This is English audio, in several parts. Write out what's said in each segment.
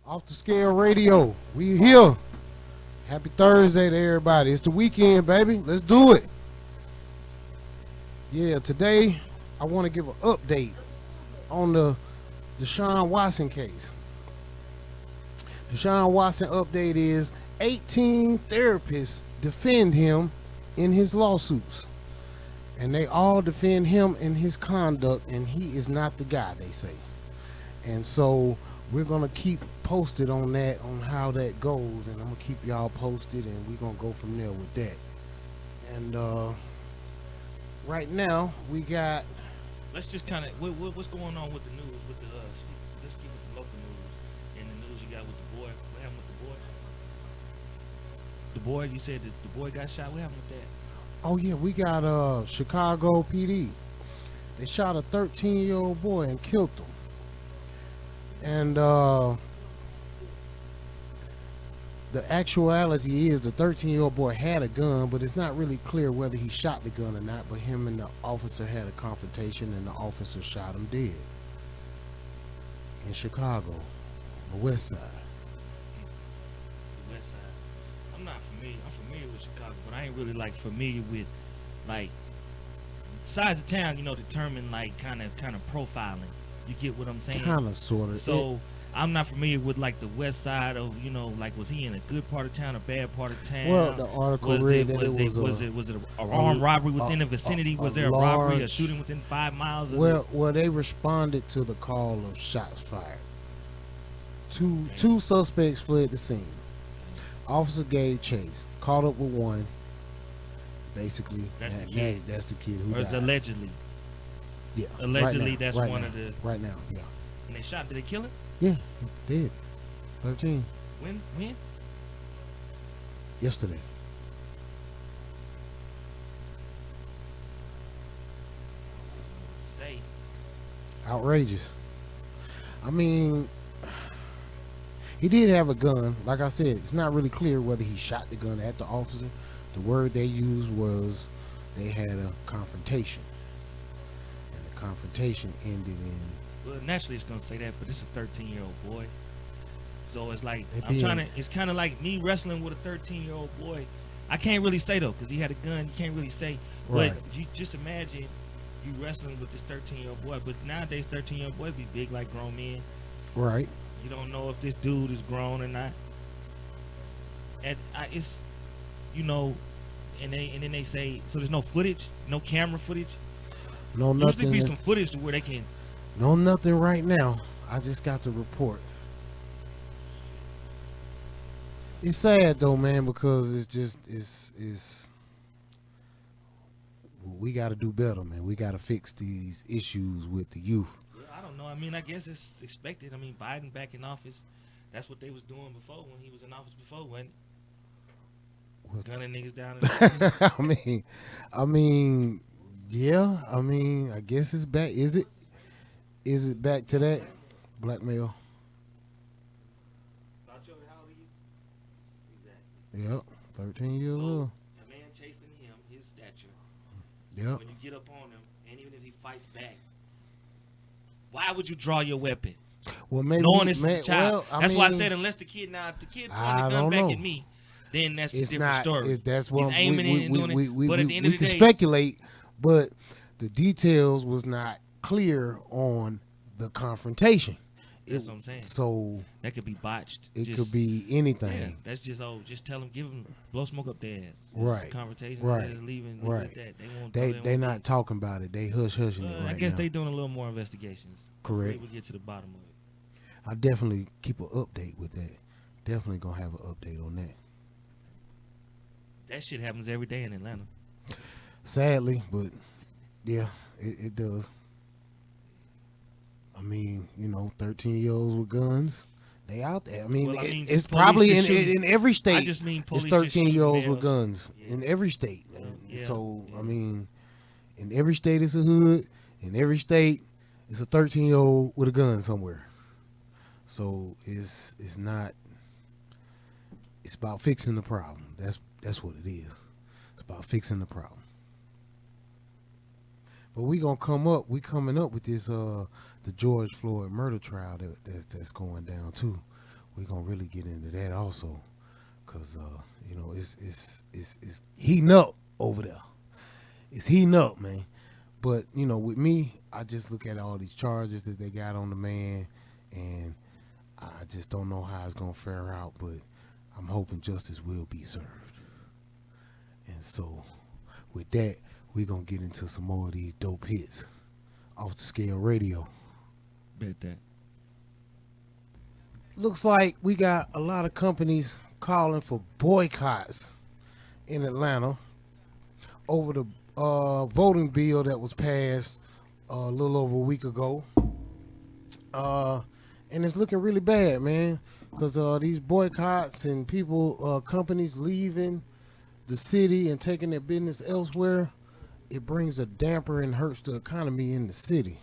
Off the Scale Radio. We here. Happy Thursday to everybody. It's the weekend, baby. Let's do it. Yeah, today I want to give an update on the Deshaun Watson case. Deshaun Watson update is 18 therapists defend him in his lawsuits. And they all defend him in his conduct, and he is not the guy, they say. And so we're gonna keep posted on that, on how that goes, and I'm gonna keep y'all posted, and we're gonna go from there with that. And right now we got. Let's just kind of what's going on with the news with the let's keep it local news and the news you got with the boy. What happened with the boy? The boy, you said that the boy got shot. What happened with that? Oh yeah, we got Chicago PD. They shot a 13-year-old boy and killed him. And the actuality is the 13-year-old boy had a gun, but it's not really clear whether he shot the gun or not. But him and the officer had a confrontation, and the officer shot him dead in Chicago, on the west side. The west side. I'm not familiar. I'm familiar with Chicago, but I ain't really like familiar with like sides of town. Determine like kind of profiling. You get what I'm saying? Kind of, sort of. So I'm not familiar with like the west side of like was he in a good part of town, a bad part of town? Well, the article read that it was a armed robbery within the vicinity? Was there a robbery, a shooting within 5 miles? Well, they responded to the call of shots fired. Two suspects fled the scene. Officer gave chase, caught up with one. Basically, that's the kid who died. Allegedly. Yeah. Allegedly, right that's right one now, of the. Right now, yeah. And they shot. Did they kill him? Yeah, did. 13. When? Yesterday. Say. Outrageous. I mean, he did have a gun. Like I said, it's not really clear whether he shot the gun at the officer. The word they used was they had a confrontation. And the confrontation ended in. Well, naturally it's gonna say that, but it's a 13-year-old boy. So it's like it's kind of like me wrestling with a 13-year-old boy. I can't really say though, because he had a gun. You can't really say. Right. But you just imagine you wrestling with this 13-year-old boy. But nowadays 13-year-old boys be big like grown men. Right. You don't know if this dude is grown or not. And it's, and then they say, so there's no footage, no camera footage. No nothing. Usually be some footage to where they can. No nothing right now. I just got the report. It's sad though, man, because it's we got to do better, man. We got to fix these issues with the youth. I don't know. I mean, I guess it's expected. I mean, Biden back in office, that's what they was doing before when he was in office before, wasn't it? Gunning niggas down. I mean, yeah. I mean, I guess it's back. Is it back to that blackmail? Yep, 13 years old. A man chasing him, his stature. Yep. When you get up on him, and even if he fights back, why would you draw your weapon? Well, maybe knowing this is a child. Well, that's why I said unless the kid pointed the gun back at me, then that's a different story. That's what he's aiming in and doing it. But at the end of the day, we can speculate, but the details was not clear on the confrontation. That's what I'm saying. So that could be botched. It could be anything. Yeah, that's just tell them, blow smoke up their ass. Right. Confrontation. Right. Leaving. Right. Like that. They not talking about it. They hushing it right now. I guess they doing a little more investigations. Correct. We'll get to the bottom of it. I definitely keep an update with that. Definitely gonna have an update on that. That shit happens every day in Atlanta. Sadly, but yeah, it does. I mean, 13-year-olds with guns, they out there. I mean, it's probably in every state. I just mean it's 13-year-olds with guns in every state. So I mean, in every state it's a hood. In every state it's a 13-year-old with a gun somewhere. So it's not. It's about fixing the problem. That's what it is. It's about fixing the problem. But we coming up with this the George Floyd murder trial that's going down too. we're gonna really get into that also, cause you know it's heating up over there. It's heating up, man. But you know, with me, I just look at all these charges that they got on the man, and I just don't know how it's gonna fare out. But I'm hoping justice will be served. And so, with that, we're gonna get into some more of these dope hits off the scale radio. Bet that. Looks like we got a lot of companies calling for boycotts in Atlanta over the voting bill that was passed a little over a week ago. And it's looking really bad, man, because these boycotts and people, companies leaving the city and taking their business elsewhere, it brings a damper and hurts the economy in the city.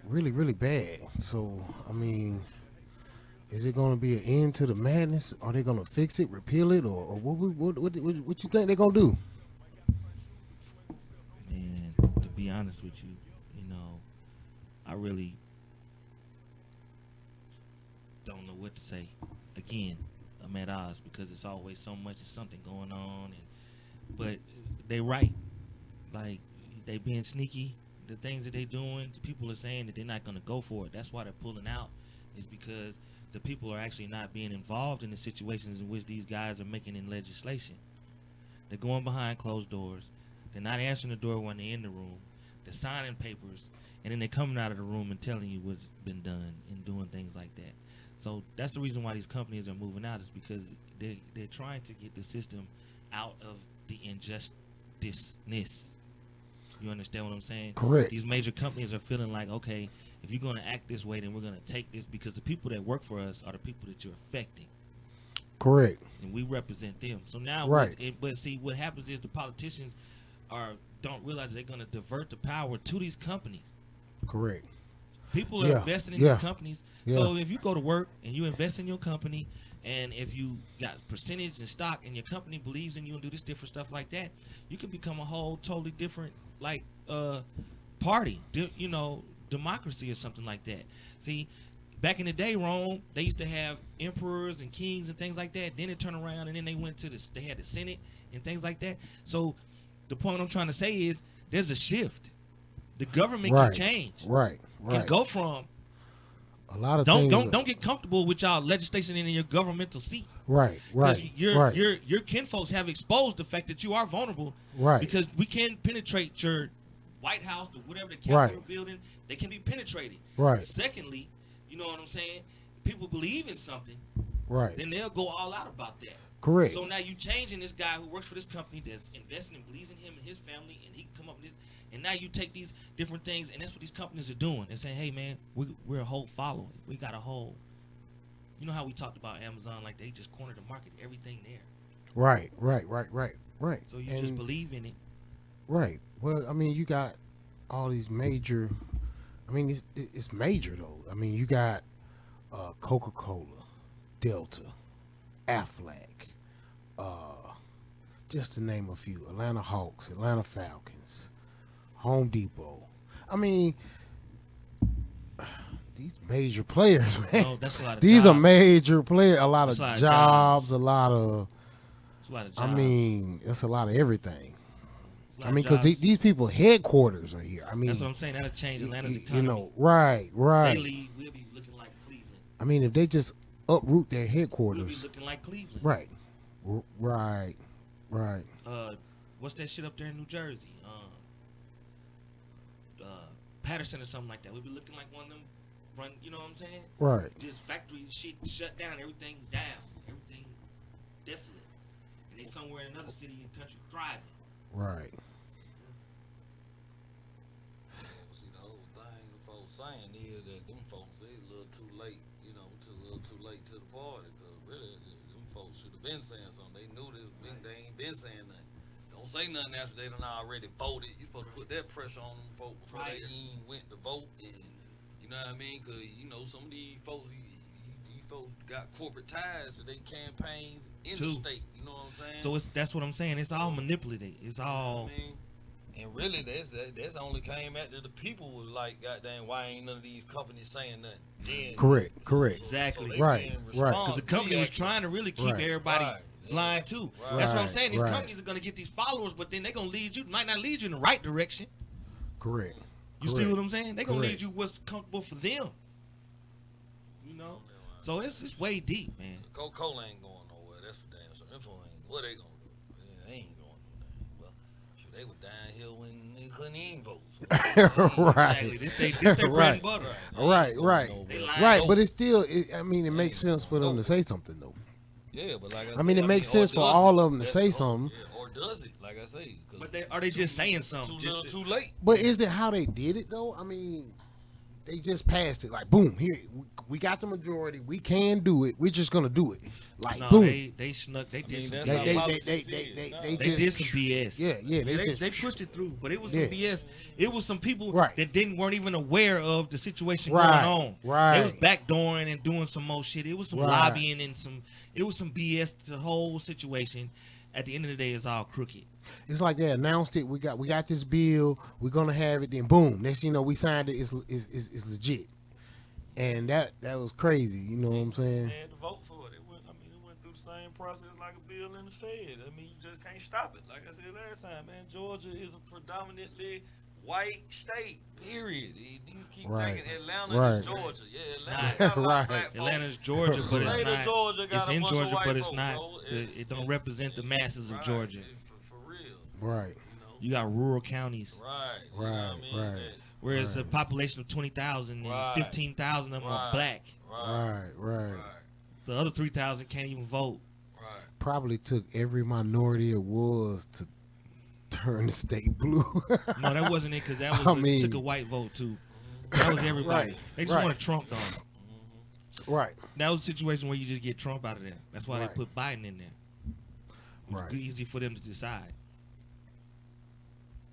Really, really bad. So, I mean, is it going to be an end to the madness? Are they going to fix it, repeal it, or what you think they're going to do? Man, to be honest with you, you know, I really don't know what to say. Again, I'm at odds because it's always so much, something going on, but they right. Like, they being sneaky. The things that they doing, the people are saying that they're not going to go for it. That's why they're pulling out, is because the people are actually not being involved in the situations in which these guys are making in legislation. They're going behind closed doors. They're not answering the door when they're in the room. They're signing papers, and then they're coming out of the room and telling you what's been done and doing things like that. So that's the reason why these companies are moving out, is because they're trying to get the system out of the injusticeness. You understand what I'm saying? Correct. These major companies are feeling like, okay, if you're going to act this way, then we're going to take this, because the people that work for us are the people that you're affecting. Correct. And we represent them. So now, right. But see, what happens is the politicians don't realize they're going to divert the power to these companies. Correct. People are investing in these companies. Yeah. So if you go to work and you invest in your company, and if you got percentage and stock and your company believes in you and do this different stuff like that, you can become a whole totally different party, you know, democracy or something like that. See, back in the day, Rome, they used to have emperors and kings and things like that. Then it turned around and then they went to they had the Senate and things like that. So the point I'm trying to say is there's a shift. The government can change. Right. Can go from a lot of don't things. Don't get comfortable with y'all legislation in your governmental seat. Right. Your kinfolks have exposed the fact that you are vulnerable. Right. Because we can penetrate your White House or whatever the Capitol building. They can be penetrated. Right. Secondly, you know what I'm saying? People believe in something. Right. Then they'll go all out about that. Correct. So now you changing this guy who works for this company that's investing and believes in him and his family, and he can come up with this. And now you take these different things, and that's what these companies are doing. They're saying, hey, man, we're a whole following. We got a whole. You know how we talked about Amazon, like they just cornered the market, everything there. Right. So you just believe in it. Right. Well, I mean, you got all these major. I mean, it's major though. I mean, you got Coca-Cola, Delta, Aflac, just to name a few. Atlanta Hawks, Atlanta Falcons, Home Depot. I mean, these major players, man. Oh, that's a lot of these jobs. are major players. A lot of jobs. jobs. A lot of. It's a lot of jobs. I mean, it's a lot of everything. I mean, because because these people headquarters are here. I mean, that's what I'm saying. That'll change Atlanta's economy. You know, right. They leave, we'll be looking like Cleveland. I mean, if they just uproot their headquarters, we'll be looking like Cleveland. Right. What's that shit up there in New Jersey? Patterson or something like that. We'll be looking like one of them. Run, you know what I'm saying? Right. Just factory shit shut down, everything desolate, and they somewhere in another city and country thriving. Right. See, the whole thing the folks saying is that them folks, they a little too late, you know, a little too late to the party, because really, them folks should have been saying something. They knew this, they ain't been saying nothing. Don't say nothing after they done already voted. You supposed to put that pressure on them folks before they even went to vote, and you know what I mean? Because, you know, some of these folks got corporate ties to their campaigns in the state. You know what I'm saying? So that's what I'm saying. It's all manipulated. It's all, And really, that's only came after the people was like, goddamn, why ain't none of these companies saying nothing? Then, Correct, correct. Exactly. they Right, being right. Because the responsible, company was reacting. trying to really keep Right. everybody Right, yeah. blind too. Right. That's what I'm Right, saying. These right. companies are gonna get these followers, but then they're gonna might not lead you in the right direction. Correct. You see what I'm saying? They're gonna Correct. lead you what's comfortable for them. You know? So it's way deep, man. Coca-Cola ain't going nowhere. That's for damn sure. Info ain't. What they gonna do? They ain't going nowhere. Well, shoot, they were down here when they couldn't even vote. So Exactly. Right. This they bread Right. and butter. Right, right, They lying. right. But it's still, I mean, it makes ain't sense for them to say something though. Yeah, but like I mean, said, it makes or sense for does all it? of them to That's say the something. Yeah, or does it? Like I say, 'cause But are they just saying something? too Just little, too late. But is it how they did it though? I mean, they just passed it like boom. Here we got the majority. We can do it. We're just gonna do it. Like no, boom. they snuck. They did some. that's They how they politics they is. they Nah. they They did just some BS. yeah They just pushed it through, but it was Yeah. some BS. It was some people Right. that weren't even aware of the situation Right, going on. right. They was backdooring and doing some more shit. It was some Right. lobbying and it was some BS. The whole situation, at the end of the day, is all crooked. It's like they announced it. We got this bill. We're gonna have it. Then boom. Next you know we signed it. It's legit. And that was crazy. You know what I'm saying? They had to vote for it. It went through the same process like a bill in the Fed. I mean, you just can't stop it. Like I said last time, man, Georgia is a predominantly white state. Period. These keep Right. thinking Atlanta Right. is Georgia. Yeah, not. Atlanta got a lot Right. of black folks. Atlanta's Georgia, but State it's of not. Georgia got It's a in bunch Georgia, of white but it's folks, not. bro. It don't represent the masses of Right. Georgia. For real. Right. You know? You got rural counties. Right. You know Right, what I mean? right. That- Whereas Right. a population of 20,000 and Right. 15,000 of them are Right. black. Right. Right. The other 3,000 can't even vote. Right. Probably took every minority it was to turn the state blue. No, that wasn't it because that was I mean- took a white vote too. That was everybody. Right, They just right. wanted Trump gone. Right. That was a situation where you just get Trump out of there. That's why Right. they put Biden in there. It was Right. easy for them to decide.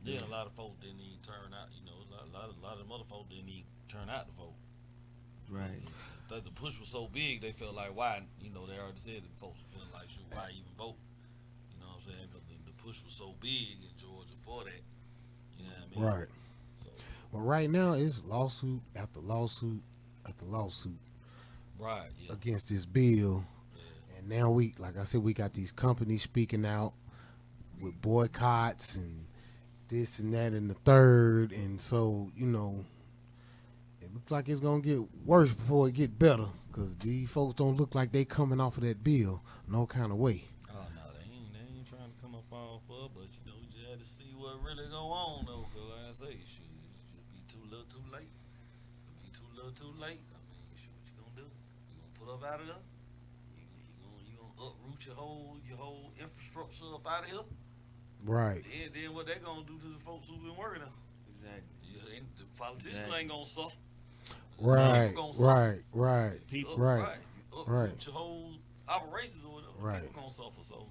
Yeah, a lot of folks didn't even turn out. You know, a lot of them other folks didn't even turn out to vote. Right. The push was so big, they felt like, why? You know, they already said that folks were feeling like, shoot, why even vote? You know what I'm saying? But the push was so big in Georgia for that. You know what I mean? Right. So, Well, right now it's lawsuit after lawsuit after lawsuit right, yeah. against this bill, Yeah. and now like I said, we got these companies speaking out with boycotts and this and that and the third, and so you know, it looks like it's gonna get worse before it get better, cause these folks don't look like they coming off of that bill no kind of way. Oh, no, they ain't trying to come up off of, but you know, we just had to see what really go on, though, cause like I say, shoot, it should be too little too late. It'll be too little too late. I mean, shoot, what you gonna do? You gonna pull up out of there? You gonna uproot your whole infrastructure up out of here? Right. Then what they gonna do to the folks who been working there? Exactly. The politicians Exactly. ain't gonna suffer. Right. People gonna suffer. Right. People. Right. You uproot Right. your whole operations or whatever. Right. People gonna suffer. So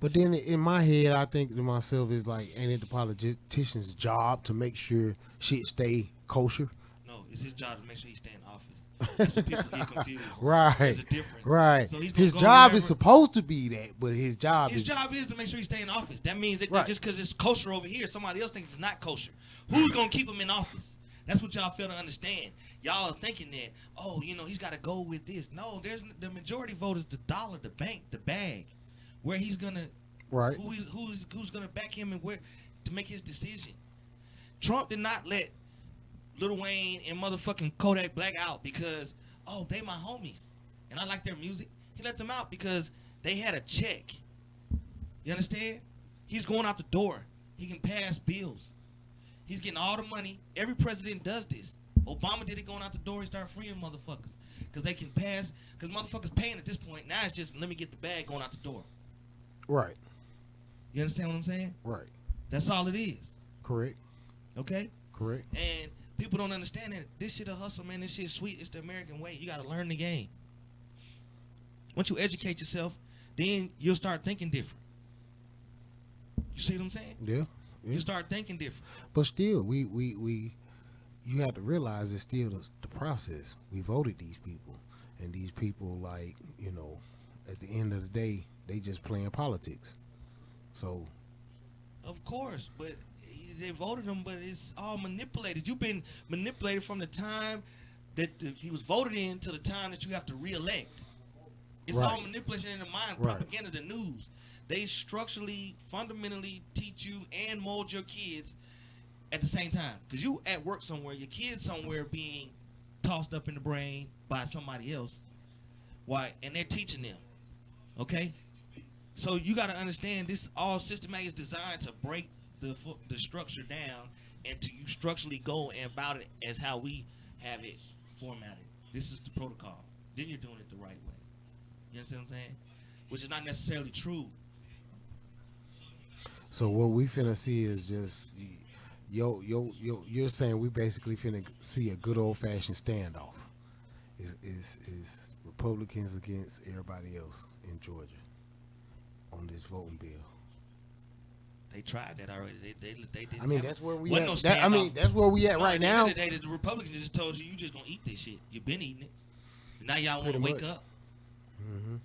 But then in my head, I think to myself, it's like, ain't it the politician's job to make sure shit stay kosher? No, it's his job to make sure he stay in office. That's what people get confused. Right. There's a difference. Right. So he's gonna His go job wherever- is supposed to be that, but his job His is job is to make sure he stay in office. That means that Right. just because it's kosher over here, somebody else thinks it's not kosher. Who's gonna keep him in office? That's what y'all fail to understand. Y'all are thinking that, oh, you know, he's got to go with this. No, there's the majority vote is the dollar, the bank, the bag, where he's gonna, right. who's gonna back him and where to make his decision. Trump did not let Lil Wayne and motherfucking Kodak Black out because, oh, they my homies and I like their music. He let them out because they had a check. You understand? He's going out the door. He can pass bills. He's getting all the money. Every president does this. Obama did it going out the door. He started freeing motherfuckers because they can pass. Because motherfuckers paying at this point. Now it's just let me get the bag going out the door. Right. You understand what I'm saying? Right. That's all it is. Correct. Okay? Correct. And people don't understand that this shit a hustle, man. This shit sweet. It's the American way. You got to learn the game. Once you educate yourself, then you'll start thinking different. You see what I'm saying? Yeah. You start thinking different. But still, we you have to realize it's still the process. We voted these people, and these people, like, you know, at the end of the day, they just playing politics. So Of course, but they voted him, but it's all manipulated. You've been manipulated from the time that he was voted in to the time that you have to re-elect. It's all manipulation in the mind, propaganda, the news. They structurally, fundamentally teach you and mold your kids at the same time. Because you at work somewhere, your kids somewhere being tossed up in the brain by somebody else. Why? And they're teaching them. Okay? So you got to understand this all systematic is designed to break the structure down and to you structurally go and about it as how we have it formatted. This is the protocol. Then you're doing it the right way. You understand what I'm saying? Which is not necessarily true. So what we finna see is just you're saying we basically finna see a good old fashioned standoff. Is Republicans against everybody else in Georgia on this voting bill. They tried that already. They didn't. I mean, that's where we wasn't at. no I mean, standoff. that's where we at No, right at the now. end of the day, the Republicans just told you just gonna eat this shit. You've been eating it. Now y'all want to Pretty wake much. up. Mm-hmm.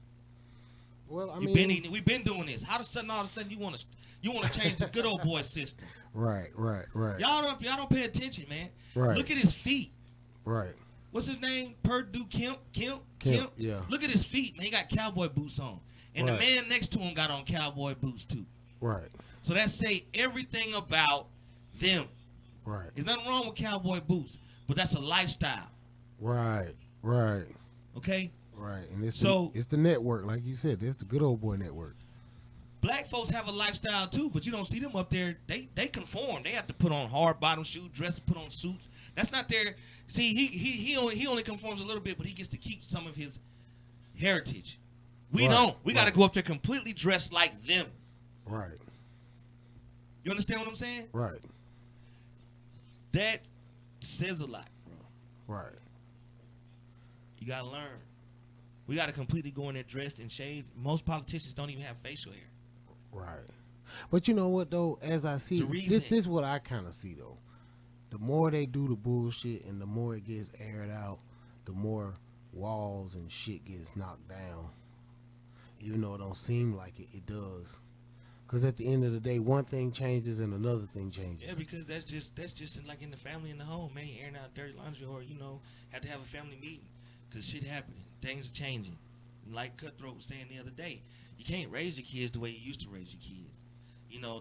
Well, I You've mean, been eating it. We've been doing this. How all of a sudden you want to change the good old boy system? right. Y'all don't pay attention, man. Right. Look at his feet. Right. What's his name? Purdue Kemp. Yeah. Look at his feet, man. He got cowboy boots on, and Right. the man next to him got on cowboy boots too. Right. So that say everything about them. Right. There's nothing wrong with cowboy boots, but that's a lifestyle. Right. Okay? Right. And it's So- it's the network, like you said. It's the good old boy network. Black folks have a lifestyle too, but you don't see them up there. They conform. They have to put on hard bottom shoes, dress, put on suits. That's not their. See, he only conforms a little bit, but he gets to keep some of his heritage. We Right, don't. We got to right. go up there completely dressed like them. Right. You understand what I'm saying? Right. That says a lot, bro. Right. You gotta learn. We gotta completely go in there dressed and shaved. Most politicians don't even have facial hair. Right. But you know what though? As I see, It's a reason. this is what I kind of see though. The more they do the bullshit and the more it gets aired out, the more walls and shit gets knocked down. Even though it don't seem like it, it does. Because at the end of the day, one thing changes and another thing changes. Yeah, because that's just like in the family in the home, man. You airing out dirty laundry, or have to have a family meeting because shit happening, things are changing. Like Cutthroat was saying the other day, you can't raise your kids the way you used to raise your kids.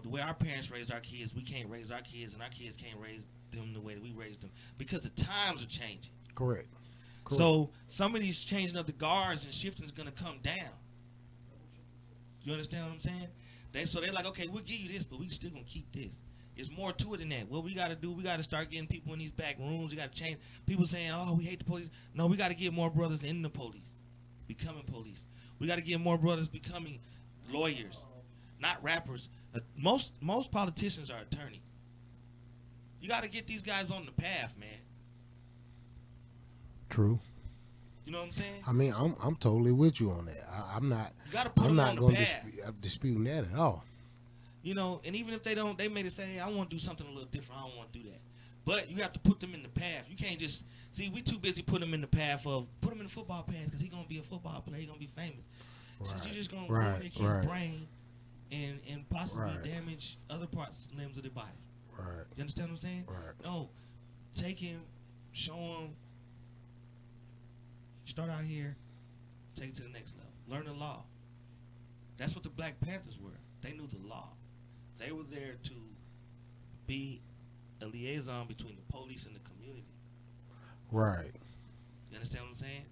The way our parents raised our kids, we can't raise our kids, and our kids can't raise them the way that we raised them because the times are changing. Correct. So some of these changing of the guards and shifting is gonna come down. You understand what I'm saying? They're like, okay, we'll give you this, but we still gonna keep this. It's more to it than that. What we gotta do, we gotta start getting people in these back rooms. We gotta change. People saying, oh, we hate the police. No, we gotta get more brothers in the police, becoming police. We gotta get more brothers becoming lawyers, not rappers. Most politicians are attorneys. You gotta get these guys on the path, man. True. You know what I'm saying? I mean, I'm totally with you on that. I'm not. You gotta put I'm them not on the going path. to disputing that at all. And even if they don't, they may say, hey, I want to do something a little different. I don't want to do that. But you have to put them in the path. You can't just, we too busy putting them in the path of, put them in the football path because he's going to be a football player. He's going to be famous. So you're just going to ruin their kid's brain and possibly damage other parts, limbs of their body. Right. You understand what I'm saying? Right. No. Take him, show him, start out here, take it to the next level. Learn the law. That's what the Black Panthers were. They knew the law. They were there to be a liaison between the police and the community. Right. You understand what I'm saying?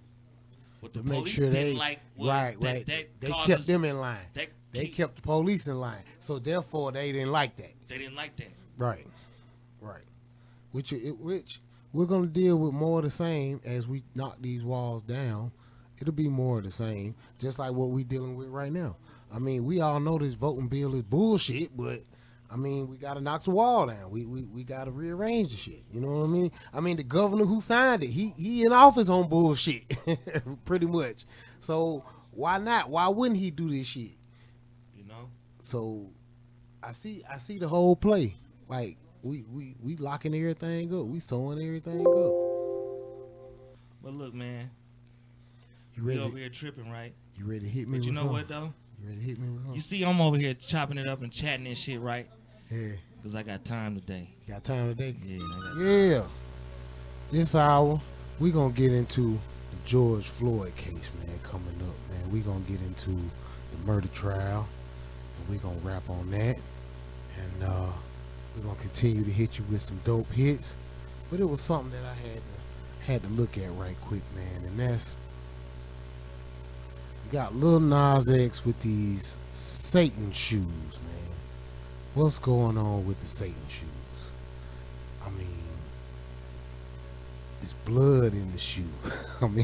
What the To make police sure didn't they like was right. that They caused kept us- them in line. that They keep- kept the police in line. So therefore, they didn't like that. They didn't like that. Right. Which we're gonna deal with more of the same as we knock these walls down. It'll be more of the same, just like what we're dealing with right now. I mean, we all know this voting bill is bullshit, but I mean, we gotta knock the wall down. We gotta rearrange the shit. You know what I mean? I mean, the governor who signed it, he in office on bullshit, pretty much. So why not? Why wouldn't he do this shit? So I see the whole play. Like we locking everything up. We sewing everything up. But look, man, You we ready? over here tripping, right? You ready to hit me But you with know something? what though? You ready to hit me with something? You see, I'm over here chopping it up and chatting and shit, right? Yeah. Cause I got time today. You got time today? Yeah, I got Yeah. This hour, we gonna get into the George Floyd case, man, coming up, man. We gonna get into the murder trial, and we gonna wrap on that. And we're gonna continue to hit you with some dope hits. But it was something that I had to look at right quick, man, and that's you got Lil Nas X with these Satan shoes, man. What's going on with the Satan shoes? I mean, it's blood in the shoe. I mean,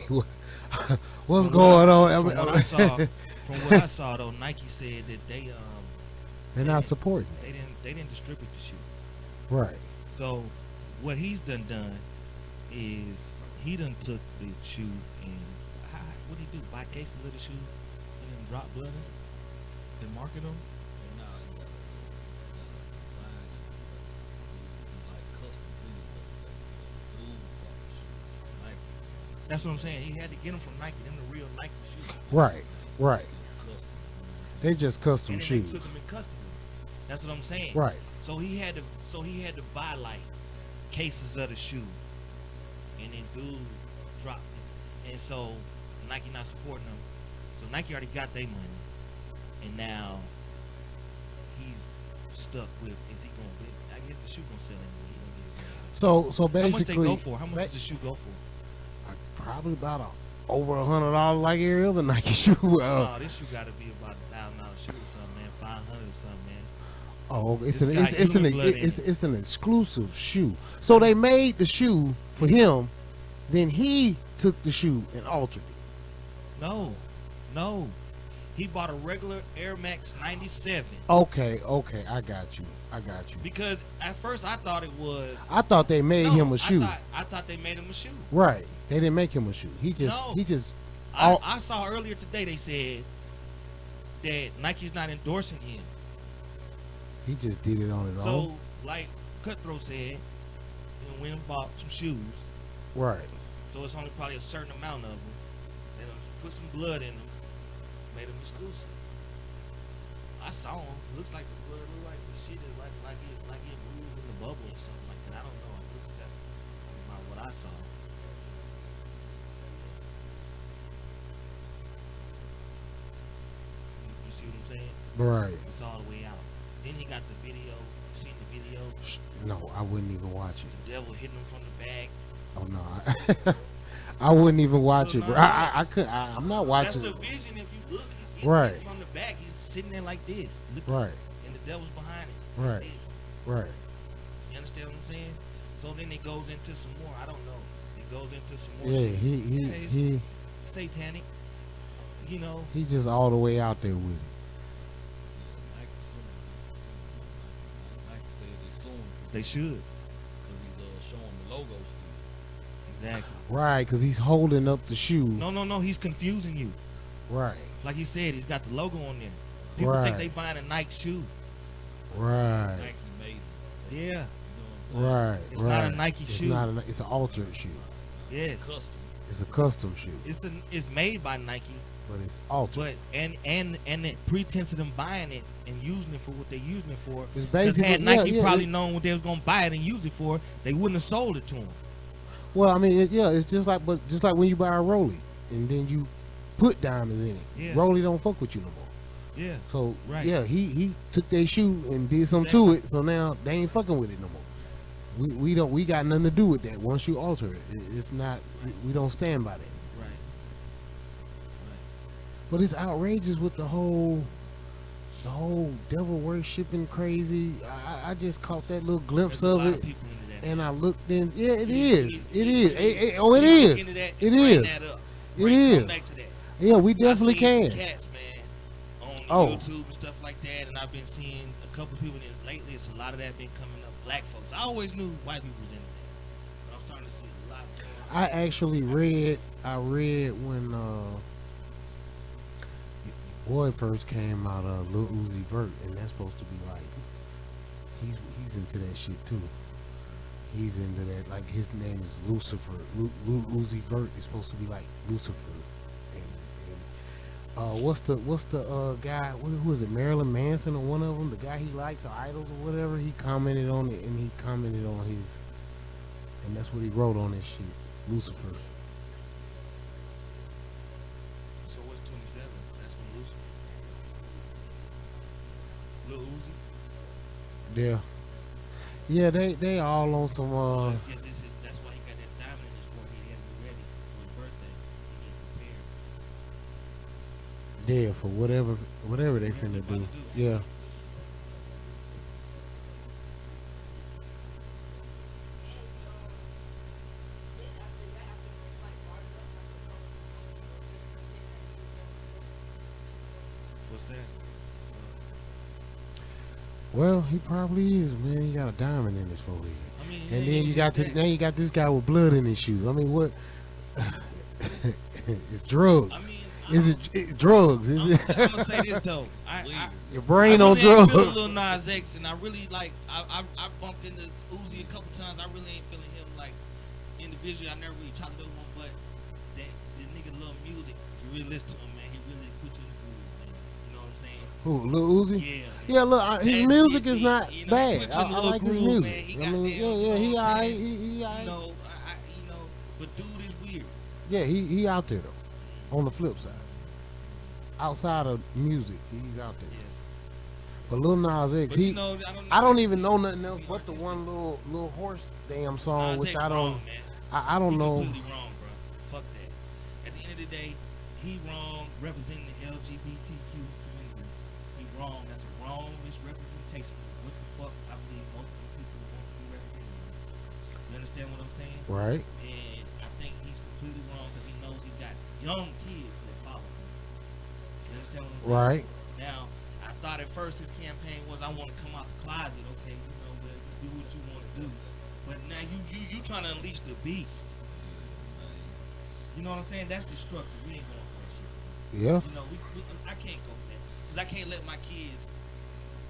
what's going on? From what I saw, though, Nike said that they're not supporting. They didn't distribute the shoe. Right. So what he's done is he done took the shoe and what did he do? Buy cases of the shoe and then drop blood in it? Then market them? And now you got sign like custom video, like That's what I'm saying. He had to get them from Nike, them the real Nike shoes. Right. Right. custom. They just custom And then shoes. they took them in custom. That's what I'm saying. Right. So he had to buy like cases of the shoe, and then dude dropped it, and so Nike not supporting them. So Nike already got their money, and now he's stuck with is he gonna get? I guess the shoe gonna sell anyway. He gonna get his money. So basically, how much they go for? How much does the shoe go for? Probably about over $100 like every other Nike shoe. No, this shoe got to be about $1,000 shoe or something, man. 500 or something, man. Oh, It's got human blood in it's an exclusive shoe. So they made the shoe for him, then he took the shoe and altered it. No. He bought a regular Air Max 97. Okay, I got you. Because at first I thought it was. I thought they made him a shoe. I thought they made him a shoe. Right. They didn't make him a shoe. He just. I saw earlier today they said that Nike's not endorsing him. He just did it on his So, own. like Cutthroat said, went and bought some shoes. Right. So it's only probably a certain amount of them. They done put some blood in them, made them exclusive. I saw them. Looks like the blood look like the shit is like it moved in the bubble or something like that. I don't know. That's about what I saw. You see what I'm saying? Right. It's all the way out. Then he got the video. You seen the video? No, I wouldn't even watch it. The devil hitting him from the back. Oh no, I wouldn't even watch So it, bro. now I'm not watching That's it. the vision. If you look, he's getting Right. hit from the back. He's sitting there like this, looking, Right. and the devil's behind him. Right. Like this. Right. You understand what I'm saying? So then it goes into some more. I don't know. It goes into some more. Yeah, shit. he Satanic. You know. he just all the way out there with it. Nike said they suing They should. because he's showing the logo still. Exactly. Right, because he's holding up the shoe. No. He's confusing you. Right. Like he said, he's got the logo on there. People think Right. they buying a Nike shoe. Right. Nike made it. Yeah. You know what I'm saying? Right. It's right. not a Nike it's shoe. Not it's an altered shoe. Yes. Custom. It's a custom shoe, It's made by Nike, but it's altered. but and the pretense of them buying it and using it for what they're using it for. It's 'Cause basically had Nike yeah, probably known what they was gonna buy it and use it for, they wouldn't have sold it to them. Well, I mean, it's just like when you buy a Rollie and then you put diamonds in it. Yeah. Rollie don't fuck with you no more. Yeah. So Right. yeah, he took their shoe and did something to it. So now they ain't fucking with it no more. We got nothing to do with that. Once you alter it, it's not. We don't stand by that. Right. But it's outrageous with the whole devil worshiping crazy. I just caught that little glimpse There's a of lot it, people into that. and I looked in. Yeah, it You is. need- It you is. need- It you is. need to look into that It and bring is. that up. It Come is. back to that. Yeah, we definitely I seen can. some cats, man, on Oh. YouTube and stuff like that, and I've been seeing a couple people that lately. It's a lot of that been coming up. Black folks. I always knew white people was in it, but I'm starting to see a lot. I actually read. I read when boy first came out of Lil Uzi Vert, and that's supposed to be like he's into that shit too. He's into that. Like his name is Lucifer. Lil Uzi Vert is supposed to be like Lucifer, and what's the guy? Who is it? Marilyn Manson or one of them? The guy he likes or idols or whatever. He commented on it, and he commented on his, and that's what he wrote on his shit. Lucifer. So what's 27? That's when Lucifer. Lil Uzi. Yeah. Yeah, they all on some Yeah, that's why he got that diamond in his forehead. He had to be ready for his birthday. He get prepared. there for whatever they finna do. Yeah. What's that? Well, he probably is, man. He got a diamond in his forehead. I mean, And then you got this guy with blood in his shoes. I mean, what? It's drugs. I mean, Is it drugs? Is it? I'm gonna say this though. Your brain I on really ain't drugs? feeling Lil Nas X, and I really like. I bumped into Uzi a couple times. I really ain't feeling him like individually. I never really talked to him, but that the nigga love music. If you really listen to him, man, he really put you in the groove, man. You know what I'm saying? Who, Lil Uzi? Yeah. Yeah, look, his That music shit, is not you know, bad. put you in the I little like his groove, music. man. He I mean, goddamn, yeah, you know he what I'm alright. saying? He alright. You know, but dude is weird. Yeah, he out there though. On the flip side, outside of music, he's out there. Yeah. But Lil Nas X, But he, you know, I don't even know nothing else but the one little horse damn song, Nas which X I don't, wrong, man. I don't He know. completely wrong, bro. Fuck that. At the end of the day, he wrong representing the LGBTQ community. He wrong. That's a wrong misrepresentation of what the fuck I believe most of the people want to be represented. You understand what I'm saying? Right. And I think he's completely wrong because he knows he's got young kids that follow him. You understand what I'm saying? Right. Now, I thought at first his campaign was, I want to come out the closet, okay, you know, but do what you want to do. But now you trying to unleash the beast. You know what I'm saying? That's destructive. We ain't going for that shit. Yeah. You know, I can't go for that. Because I can't let my kids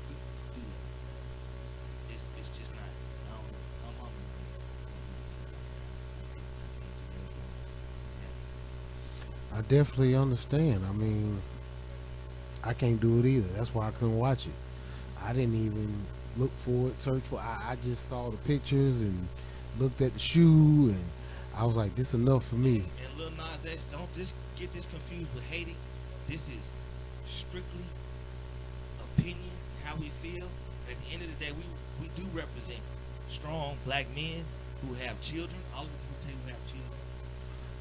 do that. It's just not. I definitely understand. I mean, I can't do it either. That's why I couldn't watch it. I didn't even look for it, search for it. I just saw the pictures and looked at the shoe, and I was like, this enough for me. And Lil Nas X, don't just get this confused with hating. This is strictly opinion, how we feel. At the end of the day, we do represent strong black men who have children. All of us who have children.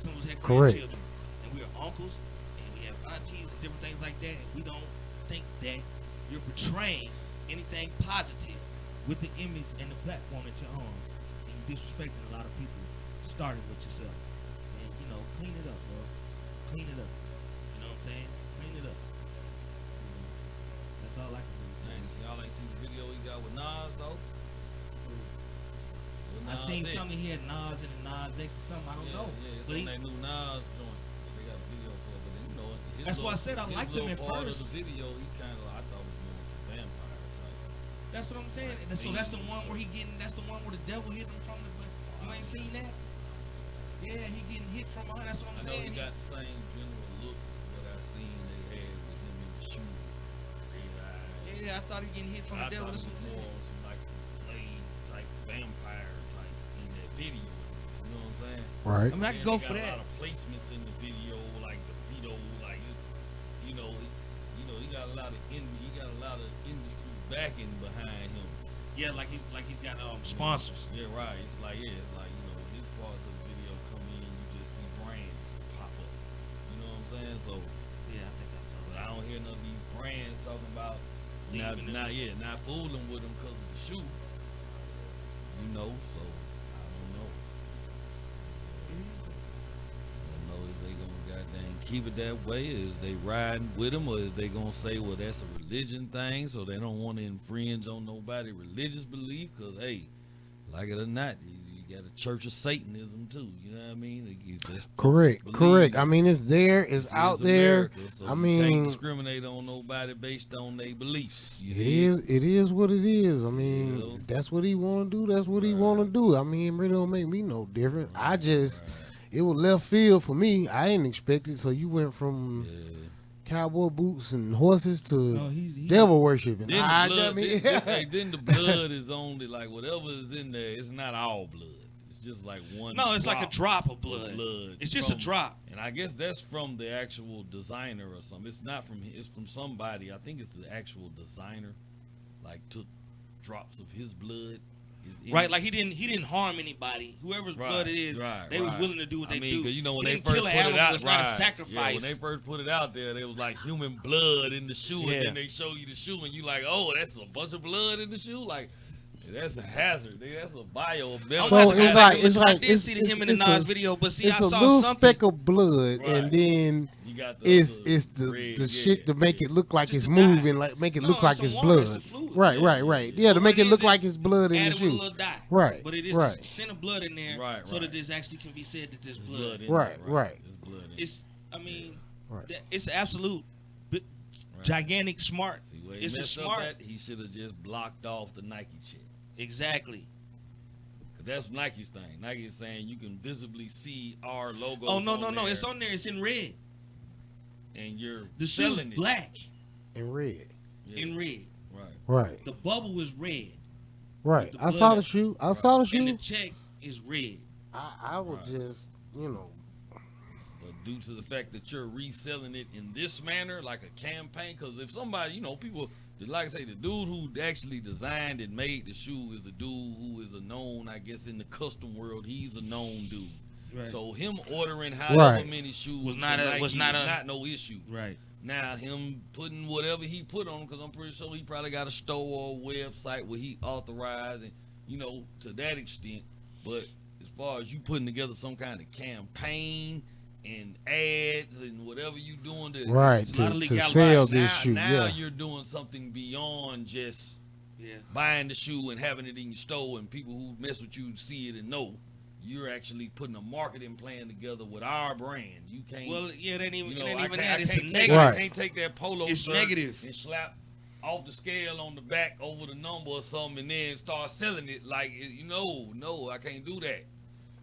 Some of us have Correct. grandchildren. And we are uncles, and we have aunties and different things like that. And we don't think that you're portraying anything positive with the image and the platform that you're on. And you're disrespecting a lot of people, starting with yourself. And, you know, clean it up, bro. Clean it up. You know what I'm saying? Clean it up. You know, that's all I can do. Y'all ain't seen the video he got with Nas though? With I Nas seen X. something he had Nas and Nas X or something. I don't know. Yeah, it's But on he- that new Nas joint. They got a video for it, but you know, his That's why I said I his liked him little at part first. of the video, he kind of, I thought was more vampire type. That's what I'm saying. And so that's the one where that's the one where the devil hit him from the, but you ain't seen that? Yeah, he getting hit from behind. That's what I'm I know saying. he got the same general look that I seen they had with him in the shoe. Red eyes. Yeah, I thought he getting hit from I the devil. thought That's it what I'm was more saying. on some like Blade type vampire type in that video. You know what I'm saying? Right. I mean, I And can go they for got that. a lot of placements in the video, like the Vito, like you know, he got a lot of industry backing behind him. Yeah, like he's got sponsors. Yeah, right. It's like it's like his parts of the video come in, you just see brands pop up. You know what I'm saying? So, Yeah, I think that's but I don't hear none of these brands talking about Leaving not fooling with them because of the shoe. You know, so I don't know. I don't know if they gonna goddamn keep it that way. Is they riding with them, or is they gonna say, well, that's a religion thing, so they don't want to infringe on nobody's religious belief? Cause hey, like it or not, you got a Church of Satanism too. You know what I mean? That's Correct. believe Correct. I mean, it's there. It's this out is there. America, so I you mean, can't discriminate on nobody based on their beliefs. You It dig? is. It is what it is. I mean, Yeah. that's what he want to do. That's what he Right. want to do. I mean, it really don't make me no different. I just, Right. it was left field for me. I didn't expect it. So you went from, Yeah. cowboy boots and horses to No, he devil worshiping. Then I the blood, mean, then the blood is only like whatever is in there. It's not all blood. It's just like one. No, it's like a drop of blood. It's just a from- drop. And I guess that's from the actual designer or something. It's not from. It's from somebody. I think it's the actual designer. Like took drops of his blood. Is in Right, it. like he didn't harm anybody. Whoever's blood it is, they was willing to do what they do. 'Cause you know when He they didn't first kill put an it animal, out, it's not a right? sacrifice. Yeah, when they first put it out there, they was like human blood in the shoe, Yeah. and then they show you the shoe, and you like, oh, that's a bunch of blood in the shoe, like. That's a hazard. Nigga. That's a bio. So it's like I did see him in the Nas video, but see, I it's a saw little something. speck of blood, Right. and then You got it's other the red, shit to make it look like Just it's to dye. moving, like make it No, look like it's it's some water, it's blood. the fluid. Right, Yeah. right, right. Yeah, to What make it it look is, like it's blood in Add the it with a shoe. little dye. Right, But it is right. send of blood in there, Right, so right. that this actually can be said that there's There's blood. in Right, there, right. There's blood in It's, I mean, Right. it's absolute, Right. gigantic smart. See, where he It's a messed up smart. at, he should have just blocked off the Nike shit. Exactly. 'Cause that's Nike's thing. Nike is saying you can visibly see our logo. Oh no, it's on there. It's in red. And you're The shoe selling it. black In red. Yeah. in red. Right. Right, The bubble is red, right. the I saw blood. the shoe. I saw the and the shoe. check is red. I was Right. just, you know, But due to the fact that you're reselling it in this manner, like a campaign, because if somebody, you know, people, like I say, the dude who actually designed and made the shoe is a dude who is a known, I guess, in the custom world, he's a known dude. Right. So him ordering however Right. many shoes Was from not a- Nike was not is a- not no issue. Right. Now him putting whatever he put on, because I'm pretty sure he probably got a store or website where he authorized, and you know, to that extent. But as far as you putting together some kind of campaign and ads and whatever you doing to right It's a lot to of sell legality. this now, shoe. now Yeah, you're doing something beyond just Yeah. buying the shoe and having it in your store, and people who mess with you see it and know. You're actually putting a marketing plan together with our brand. You can't. Well, yeah, it ain't even, You know, it ain't I even can't, that. I It's a can't take, negative. Right. I can't take that polo It's shirt negative. and slap off the scale on the back over the number or something and then start selling it like, no, I can't do that.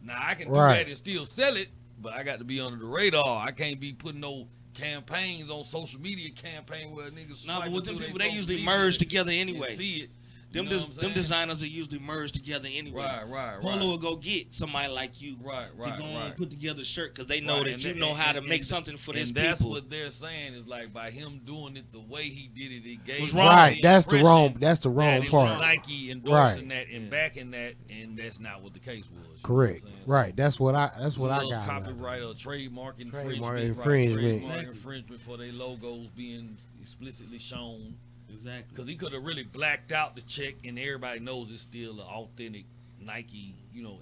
Now, I can do Right. that and still sell it, but I got to be under the radar. I can't be putting no campaigns on social media campaign where niggas No, but swiping with them through people, their they social usually media merge together and anyway. see it. Them, You know what I'm them saying? designers are usually merged together anyway. Right. Polo will go get somebody like you Right. to go and put together a shirt because they know Right, that and you that- know how to and- make and- something for this and that's people. what they're saying is like by him doing it the way he did it, it gave Was them wrong. right. That's the impression wrong. That's the that wrong it was part. Nike endorsing Right. that and backing that, and that's not what the case was. you know what I'm Correct. saying? Right. That's what I Little got. out of it. copyright or trademark infringement. Trademark right, infringement. trademark infringement for their logos being explicitly shown. Exactly. Because he could have really blacked out the check, and everybody knows it's still an authentic Nike,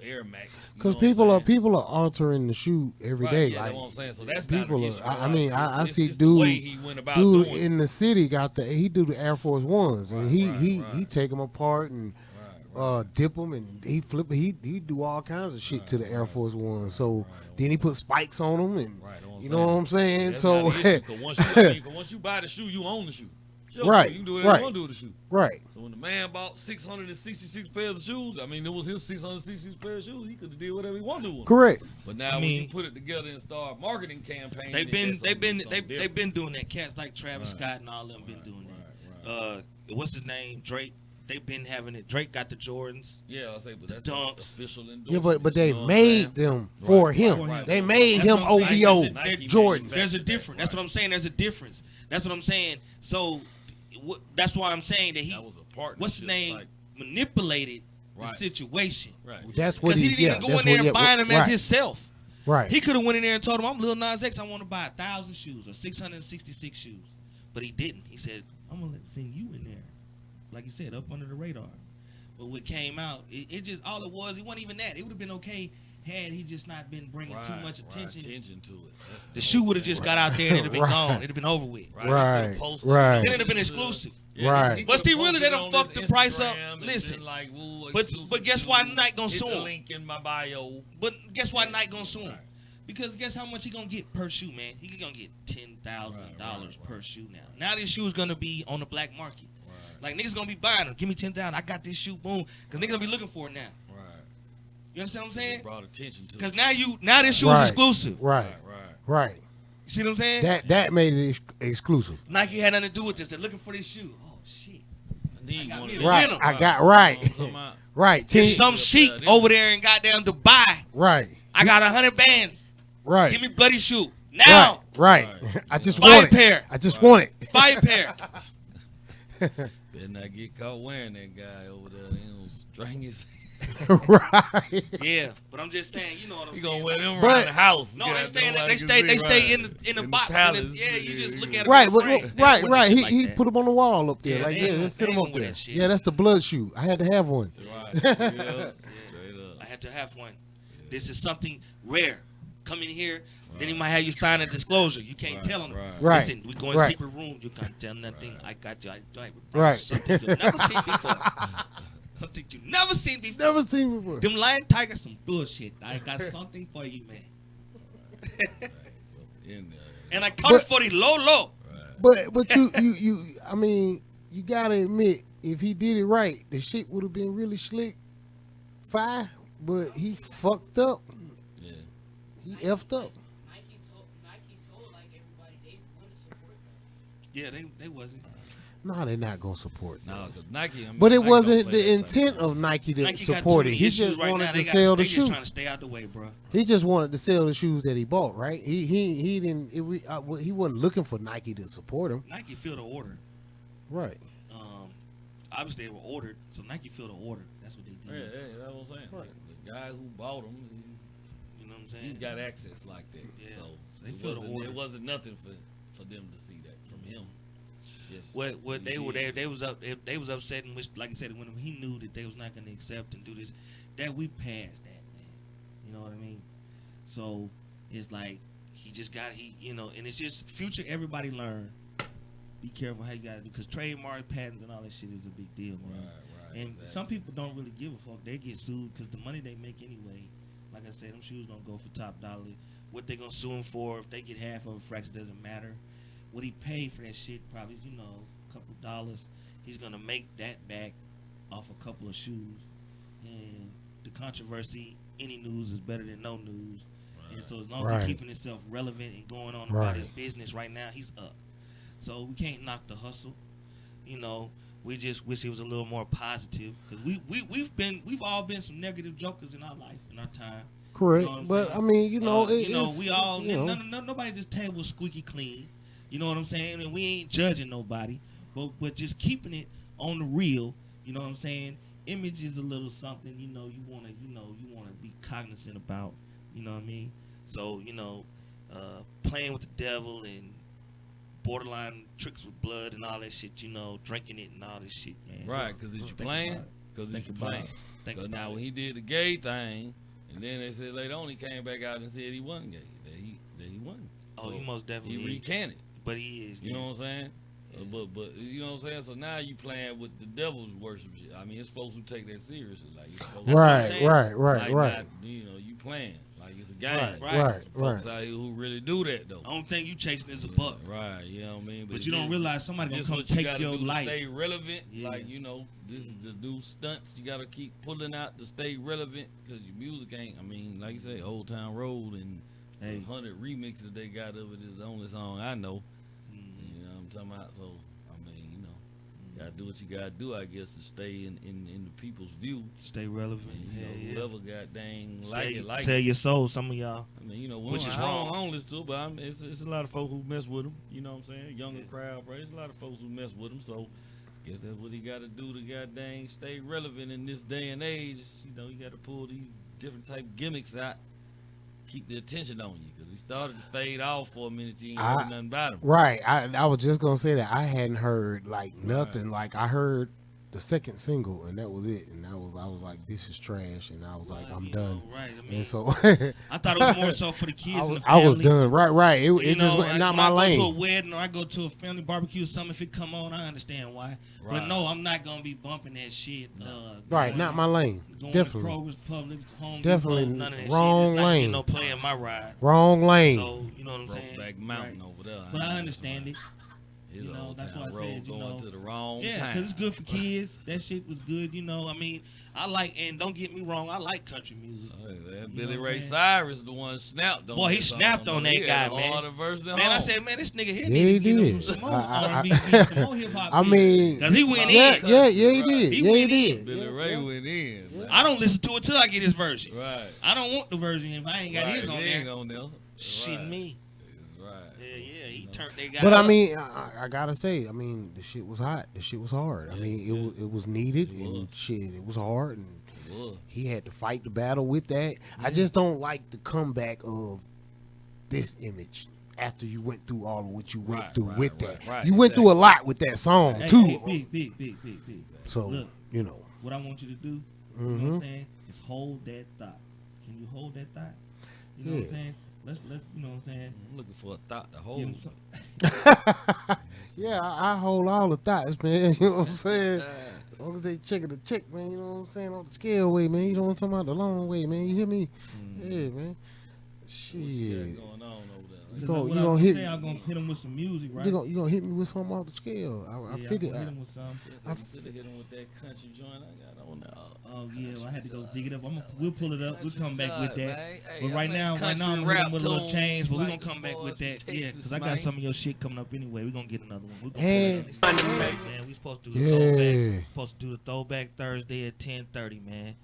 Air Max. Because people are altering the shoe every day. Yeah, Like that's what I'm saying. So that's people not an are. issue. I mean, I It's see just the way dude he went about dude doing it. in the city he do the Air Force Ones, and he right. take them apart and Right. dip them, and he flip. He do all kinds of shit to the Air Force Ones. So then he put spikes on them, and Right, you know what I'm saying. That's So not an issue, 'cause once you buy the shoe, you own the shoe. It's your Right, shoe. You can do whatever right. you want to do with the shoe. right, So when the man bought 666 pairs of shoes, I mean, it was his 666 pairs of shoes. He could have did whatever he wanted to with them. correct. But now I when mean, you put it together and start marketing campaign, They've different. been doing that. Cats like Travis Right. Scott and all them been doing Right. that. What's his name? Drake. They've been having it. Drake got the Jordans. Yeah, I say, but that's Dunks. official endorsement. Yeah, but they you know what I'm made saying? them for Right, him. right. They made That's him what I'm saying. OVO Nike Jordan. There's a manufactured difference. that, That's what I'm saying. There's a difference. That's what I'm saying. So that's why I'm saying that he, That was a partnership. what's his name, type- manipulated the Right. situation. Right. That's what Because he he. didn't Yeah, even go that's in there what. and buy them as right, himself. right. He could have went in there and told him, I'm Lil Nas X, I want to buy 1,000 shoes or 666 shoes. But he didn't. He said, I'm going to send you in there. Like you said, up under the radar. But what came out, it just, all it was, it wasn't even that. It would have been okay had he just not been bringing too much attention. to it. That's The shoe would have just got out there and it'd have been Right. gone. It'd have been over with. Right. Right, He could've posted right. it. Then it'd have been exclusive. Right. he But see, could've really, they posted done it fucked on the price his up. Instagram and Listen. been like, "Ooh, But exclusive guess why shoes. Nike gonna Hit sue the him? link in my bio. But guess why Nike gonna sue him? Right. Because guess how much he gonna get per shoe, man? He gonna get $10,000 Right. per shoe now. Now this shoe is gonna be on the black market. Right. Like niggas gonna be buying them. Give me 10,000. I got this shoe. Boom. Cause niggas gonna be looking for it now. Right. You understand what I'm saying? Brought attention to Cause it. now this shoe is Right. exclusive. Right, Right. right. You See what I'm saying? That made it exclusive. Nike had nothing to do with this. They're looking for this shoe. Oh shit! I need got one me of the them. Right, winner. I got You know right, what I'm talking about? right. There's Team, some sheik over there in goddamn Dubai. right, I got 100 bands. right, Give me bloody shoe now. right. Right. I just Fire want it. pair. I just want it. Fire pair. Better not get caught wearing that guy over there. They don't string his. Right. Yeah, but I'm just saying, you know what I'm You saying. gonna wear them But- around the house? No, God, they stay in the, nobody they can stay see they stay right. in the In box. the palace. Yeah, you just look at it. Right, in the but, frame. They right, don't wear right. shit He like he that. put them on the wall up there. Yeah, Like, they yeah, ain't- let's they sit them ain't up wear there. that shit. Yeah, that's the blood shoe. I had to have one. Right. Yeah. Straight up. I had to have one. This is something rare. Come in here, then he might have you sign a disclosure. You can't Right, tell him. right. Right. Listen, we go in Right. secret room. You can't tell nothing. I got you. Right. Something you've never seen before. Something you've never seen before. Never seen before. Them lion tigers, some bullshit. I got something for you, man. In there. And I caught it for the low. Right. But you I mean, you gotta admit, if he did it right, the shit would have been really slick. Fire, but he fucked up. Yeah. He effed up. Nike told like everybody they want to support them. Yeah, they wasn't. No, they're not gonna support that. No, 'cause Nike. I mean, But it Nike wasn't don't play the that intent type of Nike to Nike got too support it. many He issues just right wanted now. to They sell the just shoe. trying to stay out the way, bro. He just wanted to sell the shoes that he bought, right? He didn't. He wasn't looking for Nike to support him, Nike filled the order. right? Obviously they were ordered, so Nike filled the order. That's what they Yeah, did. yeah, that's what I'm saying. Right. The guy who bought them, You know what I'm saying? he's got access like that. Yeah. So So they it filled the wasn't, order. it wasn't nothing for them to see that from him. Just What they he were did. they was up they was upset, and which, like I said, when he knew that they was not going to accept and do this, that we passed that, man. You know what I mean? So it's like he and it's just future. Everybody learn. Be careful how you got to do, because trademark, patents, and all that shit is a big deal, Right, man. right. And exactly. some people don't really give a fuck. They get sued because the money they make anyway. Like I said, them shoes don't go for top dollar. What they gonna sue him for? If they get half of a fraction, doesn't matter. What he paid for that shit, probably a couple dollars. He's gonna make that back off a couple of shoes. And the controversy, any news is better than no news. And so as long as Right. he's keeping himself relevant and going on Right. about his business right now, he's up. So we can't knock the hustle. We just wish it was a little more positive, because we've all been some negative jokers in our life, in our time. Correct. You know what I'm But saying? I mean, We all nobody at this table is squeaky clean. You know what I'm saying? And we ain't judging nobody, but just keeping it on the real. You know what I'm saying? Image is a little something. You wanna be cognizant about. You know what I mean? So playing with the devil and borderline tricks with blood and all that shit, drinking it and all this shit, man. Right, because if you Think playing, about it. because Think if you about playing. it. Think Because about now it. when he did the gay thing, and then they said later on he came back out and said he wasn't gay, that he wasn't. Oh, So he most definitely he is. recanted. But he is. You yeah. know what I'm saying? But you know what I'm saying? So now you playing with the devil's worship shit. I mean, it's folks who take that seriously. Like, it's folks That's what I'm right, saying. right, like right. not, you playing. Like it's a game. Right, Right. right, Folks right. out here who really do that though. The only thing you chasing is a buck. Right, you know what I mean? But you don't realize somebody gonna this come what you take gotta your do to life. stay relevant. Yeah. Like, this is the new stunts you gotta keep pulling out to stay relevant, because your music ain't, I mean, like you say, Old Town Road and Hey. 100 remixes they got of it is the only song I know. Mhm. You know what I'm talking about? So, I mean, gotta do what you gotta do, I guess, to stay in the people's view. Stay relevant. And, Hell yeah. whoever got dang Sell, like sell it. your soul, some of y'all. I mean, Which is I wrong. don't listen to it, but it's a lot of folks who mess with him. You know what I'm saying? Younger Yeah. crowd, bro. There's a lot of folks who mess with him. So, guess that's what he got to do to goddamn stay relevant in this day and age. You got to pull these different type gimmicks out, keep the attention on you, because he started to fade off for a minute. You ain't heard nothing about him. Right. I was just gonna say that I hadn't heard like nothing. Like I heard the second single and that was it. And I was like, this is trash. And I was like, I'm done. Right. I mean, And so I thought it was more so for the kids and the I was family. done. Right. It You just know, was not when my I go lane. to a wedding or I go to a family barbecue or something, if it come on, I understand why. But Right. no, I'm not gonna be bumping that shit. Right, going- not my lane. Going Definitely. to Kroger's, Publix, Home Definitely Depot, none of that wrong shit. It's not lane. getting no play in my ride. Wrong lane. So you know what I'm saying? Brokeback Mountain over there. But I understand it. His You know, Old that's Town why I Road said, you going know, to the wrong yeah, time. because it's good for kids. That shit was good, you know. I mean, I like, and don't get me wrong, I like country music. That You Billy know Ray what I'm saying? Cyrus, the one snapped on. Boy, he that song, snapped on though. that He guy, had a man. harder verse than Man, I home. said, man, this nigga here Yeah, need he to get him did. some more I- R&B beats, some more hip hop I beats. mean, Because he went yeah, in. yeah, he Right. did. He Yeah, he went in. did. Billy Yeah, Ray yeah. went in. Yeah. Man. I don't listen to it till I get his version. Right. I don't want the version if I ain't got his Right, on he ain't there. on there. Shit, Right. me. That's right. Yeah, So, yeah, he you know. turned that guy But up. I mean, I gotta say, I mean, the shit was hot. The shit was hard. I Yeah, mean, yeah. it was needed, It and was. shit, it was hard, and It was. he had to fight the battle with that. I just don't like the comeback of this image after you went through all of what you went Right, through right, with right, that. right, You went through a lot with that song Hey, too. hey, big. So Look. you know, What I want you to do, you know what I'm saying, is hold that thought. Can you hold that thought? You know what I'm Yeah. saying? Let's, you know what I'm saying? I'm looking for a thought to Give hold. him some, yeah, I hold all the thoughts, man. You know what I'm saying? As long as they checking the check, man. You know what I'm saying? On the scale way, man. You know what I'm talking about? The long way, man. You hear me? Yeah, man. What you Shit. got going on over there? You Because gonna- what you I was gonna gonna hit- say, I'm gonna hit him with some music, right? You gonna hit me with something off the scale? I Yeah, figured. I'm gonna hit him with some. I could have hit him with that country joint I got on there. Oh yeah, well, I had to go dig it up. We'll pull it up. We'll come back with that. Hey, But I right make now, country I'm gonna hit rap him with a little tunes change. But we're like gonna come the back with boys from that. Yeah, Texas, because I got man. some of your shit coming up anyway. We're gonna get another one. We're gonna And- put it on this man. We supposed to do the throwback. Yeah. Supposed to do the throwback Thursday at 10:30, man.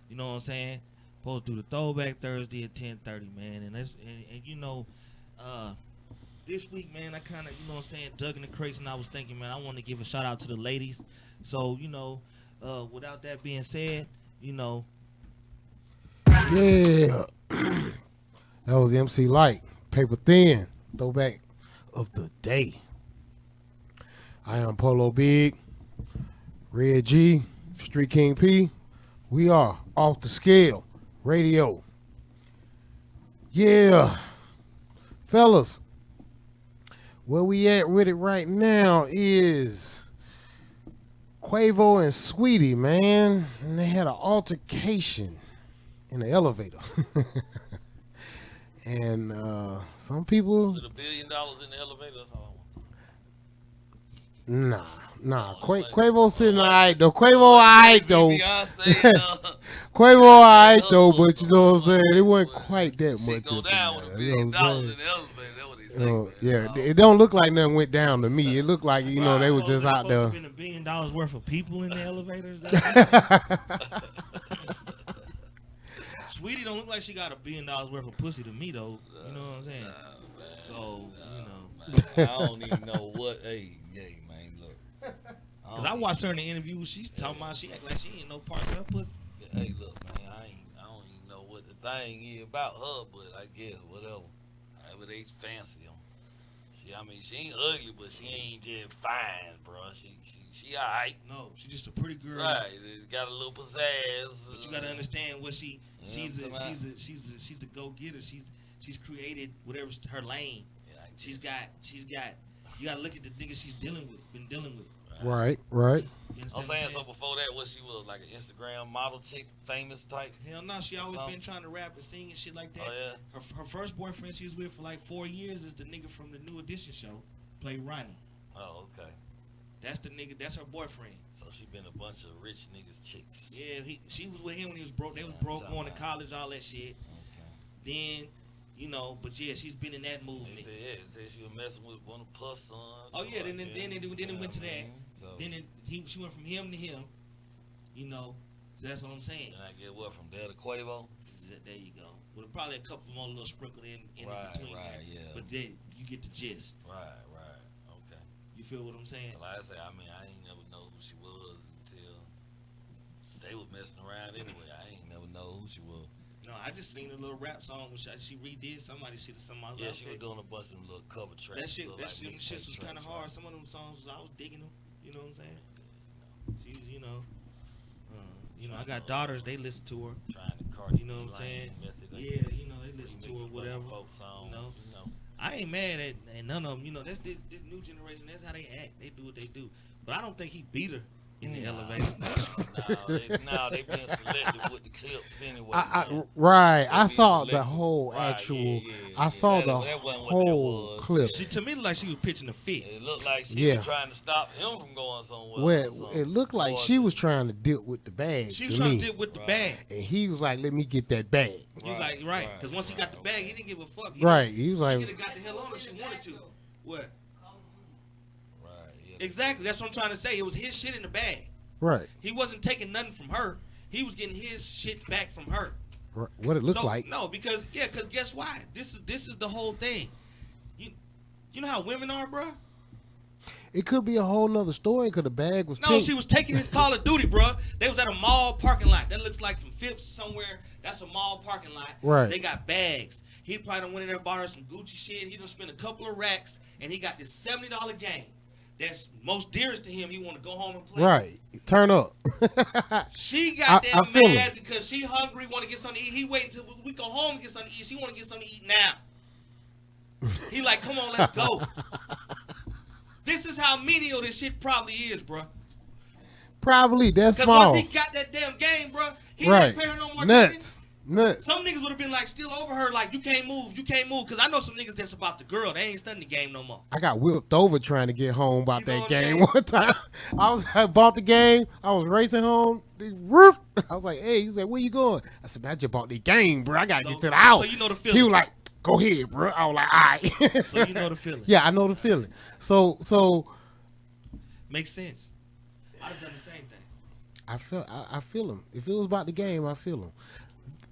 You know what I'm saying? Supposed to do the throwback Thursday at 10:30, man. And that's and you know, this week, man, I kind of, you know what I'm saying, dug in the crates, and I was thinking, man, I want to give a shout out to the ladies. So, you know, without that being said, you know, Yeah. That was MC Light, Paper Thin, throwback of the day. I am Polo Big, Red G, Street King P. We are Off the Scale Radio. Yeah. Fellas, where we at with it right now is Quavo and Sweetie, man. And they had an altercation in the elevator. And some people, Was it $1 billion in the elevator? That's all I want. nah. like- Quavo sitting alright though. Quavo alright though. Beyonce, Quavo alright though, hustle, but you know what I'm saying? It wasn't Well, quite that shit much. go up in down with there, $1 you know billion what I'm in saying? the elevator. That's what they say. Yeah, it don't look like nothing went down to me. It looked like, you know, they was just out there. Been $1 billion worth of people in the elevators. Sweetie don't look like she got $1 billion worth of pussy to me though. You know what I'm saying? So you know, I don't even know what. Hey, man, look. cause I watched her in the interview. She's talking about she act like she ain't no part of her pussy. Hey, look, man. I don't even know what the thing is about her, but I guess whatever. However they fancy them. I mean, she ain't ugly, but she ain't just fine, bro. She alright. No, she's just a pretty girl. Right, it got a little pizzazz. But you gotta understand what she's Yeah, I'm talking a go getter. She's created whatever's her lane. Yeah, I She's guess. got you gotta look at the niggas she's been dealing with. Right. You understand I'm what saying, so before that, what she was, like an Instagram model chick, famous type? Hell no, she always Something. been trying to rap and sing and shit like that. Oh, yeah? Her first boyfriend she was with for like 4 years is the nigga from the New Edition show, played Ronnie. Oh, okay. That's the nigga. That's her boyfriend. So she been a bunch of rich niggas chicks. Yeah, she was with him when he was broke. They was Yeah, broke, something going to like- college, all that shit. Okay. Then, you know, but yeah, she's been in that They movement. said, they said she was messing with one of Puff's sons. Oh yeah, then it went to that. So, Then she went from him to him. You know, so that's what I'm saying. and I get what, from there to Quavo? There you go. With probably a couple more little sprinkled in Right, between right, there. yeah. But then you get the gist. Right, okay. You feel what I'm saying? Like I say, I mean, I ain't never know who she was until they was messing around anyway. I ain't never know who she was. No, I just seen a little rap song which she redid. Somebody should have some. Yeah, she was doing a bunch of them little cover tracks. That shit. little, That like, shit. Them mixtape shits was kind of tracks, hard. right? Some of them songs I was digging them. You know what I'm saying? She's, you know, I got daughters. They listen to her. Trying to Cardi You know what I'm saying? method, I Yeah, guess. you know, they listen to Remix her, a bunch whatever. of folk songs, you know. I ain't mad at none of them. You know, that's this new generation. That's how they act. They do what they do. But I don't think he beat her. in the elevator. Now they been selective with the clips anyway. Right. I be saw the selective. whole Right, actual. yeah. I saw That the wasn't what that whole was. clip. She to me looked like she was pitching a fit. It looked like she Yeah. was trying to stop him from going somewhere. Well, or something. it looked like Or she the- was trying to dip with the bag. She was to trying me. to deal with the Right. bag. And he was like, "Let me get that bag." He was like, Right, because once he got the bag, he didn't give a fuck. Right. He was She like, could have got the hell on if she wanted to. What? Right. Yeah. Exactly. That's what I'm trying to say. It was his shit in the bag. right. He wasn't taking nothing from her. He was getting his shit back from her. Right. What it looked So, like. No, because guess why? This is the whole thing. You know how women are, bruh? It could be a whole nother story because the bag was No, pink. she was taking his Call of Duty, bruh. They was at a mall parking lot. That looks like some Phipps somewhere. That's a mall parking lot. Right. They got bags. He probably done went in there and bought her some Gucci shit. He done spent a couple of racks, and he got this $70 game. That's most dearest to him. He want to go home and play. Right. Turn up. She got I feel mad because she hungry, want to get something to eat. He waiting till we go home and get something to eat. She want to get something to eat now. He like, come on, let's go. This is how menial this shit probably is, bro. Probably. That's Because small. once he got that damn game, bro, he Right. ain't pay her no more attention. Nuts. Nuts. Some niggas would have been like still over her, like you can't move. Because I know some niggas that's about the girl. They ain't studying the game no more. I got whipped over trying to get home about You know that what I'm game saying? one time. I bought the game. I was racing home. Whoop. I was like, "Hey," he said, "Where you going?" I said, "Man, I just bought the game, bro. I gotta get to the house." So you know the feeling. He was like, "Go ahead, bro." I was like, "All right." So you know the feeling. Yeah, I know the feeling. So Makes sense. I'd have done the same thing. I feel him. If it was about the game, I feel him.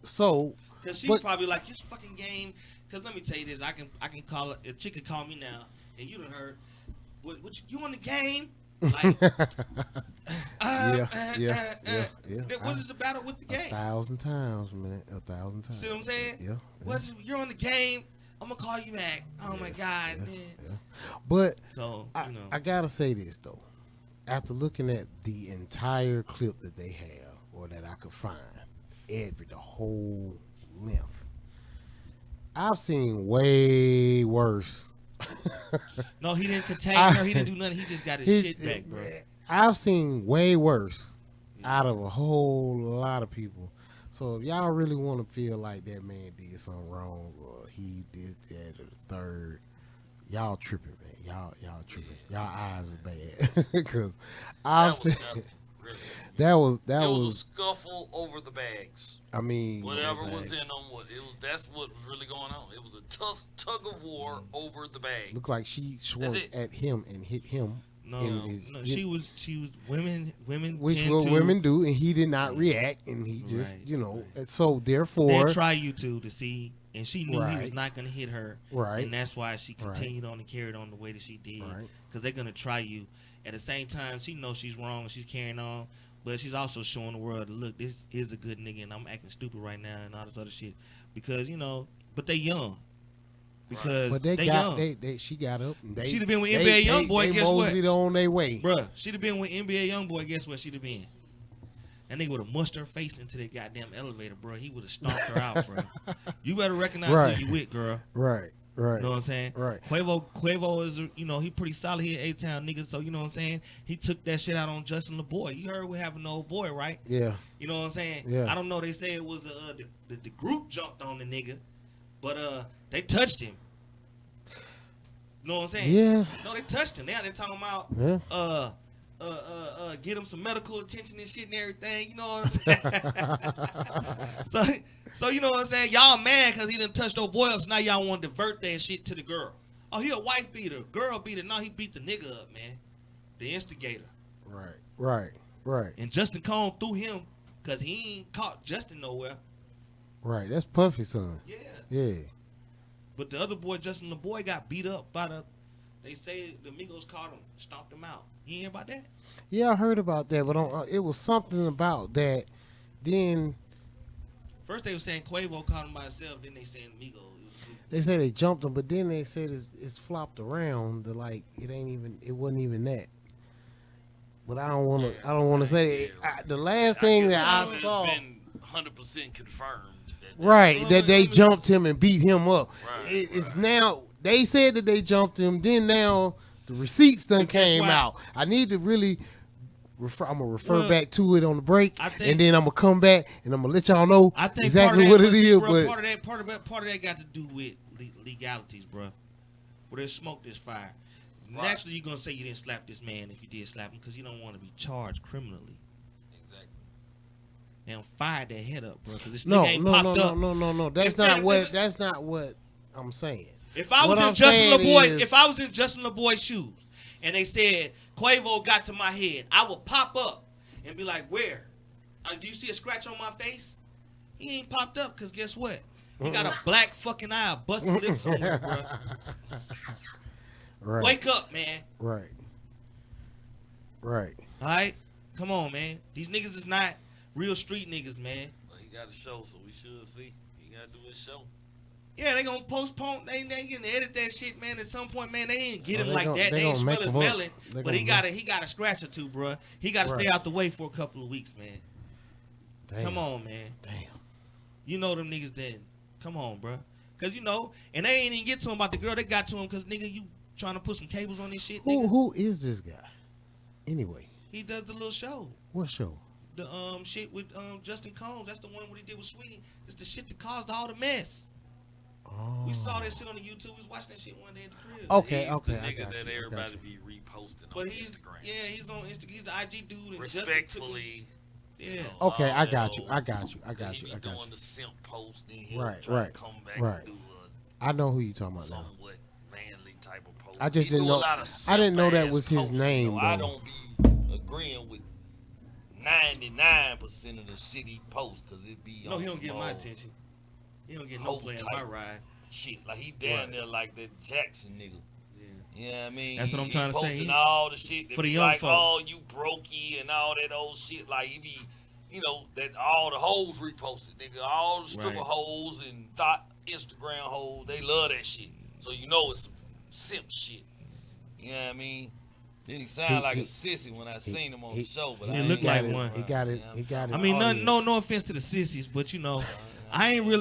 So, Because she's but- probably like, this fucking game. Because let me tell you this. I can call it. A chick could call me now. And you done heard. What you on the game? Like, yeah. What is the battle with the game? 1,000 times, man. 1,000 times. See what I'm saying? Yeah. You're on the game. I'm going to call you back. Oh, my God, man. Yeah. But So, I, you know. I gotta say this though. After looking at the entire clip that they have, or that I could find, the whole length, I've seen way worse. No, he didn't contain her. He didn't do nothing. He just got his shit back, bro. I've seen way worse out of a whole lot of people. So if y'all really want to feel like that man did something wrong, or he did that, or the third, y'all tripping, man. Y'all tripping. Y'all eyes are bad. Because I've seen that was It was a scuffle over the bags. I mean, Whatever was in them, that's what was really going on. It was a tug of war over the bag. looked like she swung That's it. at him and hit him. No, in his, no, she was women which tend what to, women do, and he did not react, and he just, Right, and so therefore, they try you to see, and she knew he was Right. not going to hit her, right, and that's why she Right. continued on and carried on the way that she did, right, because they're going to try you. At the same time, she knows she's wrong and she's carrying on, but she's also showing the world, look, this is a good nigga, and I'm acting stupid right now, and all this other shit, because but they young. Because but they young. she got up. And She'd have been with NBA YoungBoy, They guess what? moseyed on their way. Bruh, she'd have been with NBA YoungBoy, guess what she'd have been? And they would have mushed her face into that goddamn elevator, bro. He would have stomped her out, bro. You better recognize Right. who you with, girl. Right, right, You know what I'm saying? right. Quavo is, he pretty solid here, A-Town nigga, so you know what I'm saying? He took that shit out on Justin LeBoy. You heard what happened to old boy, right? Yeah, You know what I'm saying? Yeah. I don't know, they say it was the group jumped on the nigga, but they touched him. You know what I'm saying? yeah, No, they touched him. Now they're talking about yeah. get him some medical attention and shit and everything. You know what I'm saying? so you know what I'm saying? Y'all mad because he done touched old boy up, so now y'all want to divert that shit to the girl. Oh, he a wife beater, girl beater. No, he beat the nigga up, man. The instigator. Right. And Justin Cone threw him because he ain't caught Justin nowhere. Right. That's Puffy's son. Yeah. Yeah. But the other boy, Justin the boy, got beat up by they say the Migos caught him, stomped him out. You hear about that? Yeah, I heard about that, but it was something about that. Then First they were saying Quavo caught him by himself, then they saying Migos. they say they jumped him, but then they said it's flopped around. It wasn't even that. But I don't want to say it. The last thing that I It's saw. been 100% confirmed. Right, that they jumped him and beat him up. Right, It's now, they said that they jumped him, then now the receipts done But guess came what? out. I need to really I'm gonna refer Well, back to it on the break, I think- and then I'm gonna come back and I'm gonna let y'all know I think exactly part of what that, it is. bro, But part of that got to do with legalities, bro. Where there's smoke, there's fire. Right. Naturally, you're gonna say you didn't slap this man if you did slap him because you don't want to be charged criminally. Exactly. And fire that head up, bro. Because this no, nigga ain't no, popped no, up. no, no, no. That's If not that- what. if- That's not what I'm saying. If I was What in I'm Justin saying LeBoy, is- if I was in Justin LeBoy's shoes, and they said Quavo got to my head, I would pop up and be like, "Where? Do you see a scratch on my face?" He ain't popped up because guess what? He got a black fucking eye, a busted lips on him, bro. Right. Wake up, man. Right. Right. All right, come on, man. These niggas is not real street niggas, man. Well, he got a show, so we should see. He got to do his show. Yeah, they gonna postpone. They gonna edit that shit, man. At some point, man, they ain't get Oh, him they like gon- that. they They ain't gonna smell make his him up. melon, They but he gonna- got a scratch or two, bro. He got to stay Right. out the way for a couple of weeks, man. Damn. Come on, man. Damn. You know them niggas then. Come on, bro. Cause you know, and they ain't even get to him about the girl. They got to him cause nigga, you trying to put some cables on this shit, nigga. Who is this guy? Anyway, He does the little show. what show? The shit with Justin Combs. That's the one what he did with Sweetie. It's the shit that caused all the mess. Oh. We saw that shit on the YouTube. We was watching that shit one day at the crib. Okay, He's okay. the I nigga got that you, I everybody got be reposting But on he's Instagram. he's on Instagram. He's the IG dude. And Respectfully. Justin, you know, Okay, all I that got you. old- I got you. I Cause got he you. be I got doing you. the simp post, then he'll Right, try right, to come back right. and do I know who you talking a about now. somewhat manly type of post. I just He didn't do a know- lot of I didn't know that simp-ass was his posting, name, though. I though. don't be agreeing with 99% of the shit he posts, cause it be no, on he don't get my small attention. He don't get no hoe play in type my ride. shit. Like he down Right. there like that Jackson nigga. Yeah. You know what I mean? That's what I'm trying to say. Posting He- all the shit that for the be young like, folks. oh, you brokey and all that old shit. Like he be, you know, that all the hoes reposted, nigga. All the stripper Right. hoes and thought Instagram hoes, they love that shit. So you know it's some simp shit. You know what I mean? Then he sound like a sissy when I seen him on the show, but he I look ain't like got one. He got it. He got it. I mean, no offense to the sissies, but you know, I'm a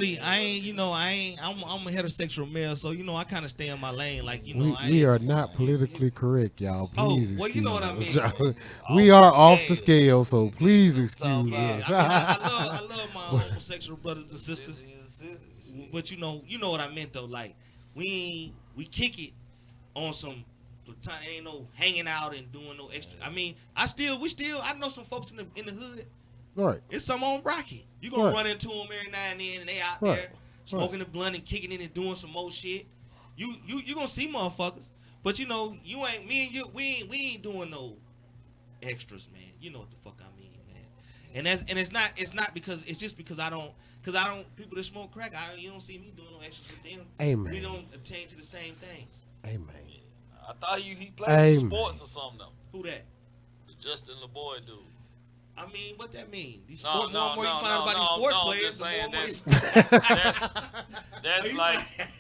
heterosexual male, so you know, I kind of stay in my lane, like you know, We are not politically correct, y'all. Oh, Please well, you know what I excuse mean. us. We are off the scale. scale, so please excuse about- us. I love my homosexual brothers and sisters, Sissy is sissy shit. but you know what I meant though. Like we kick it on some. Ain't no hanging out and doing no extra. I mean, I know some folks in the hood. Right. It's some on Rocket. You gonna Right. run into them every now and then, and they out Right. there smoking the blunt and kicking it and doing some more shit. You gonna see motherfuckers, but you know you ain't me and you. We ain't doing no extras, man. You know what the fuck I mean, man. And it's not because it's just because I don't people that smoke crack. You don't see me doing no extras with them. Amen. We don't attain to the same things. Amen. I thought he played some Amen. sports or something though. Who that? The Justin LeBoy dude. I mean, what that mean? These No, sport, more no, and more you no, find out about no, these sports no, I'm players, just the saying more that's you-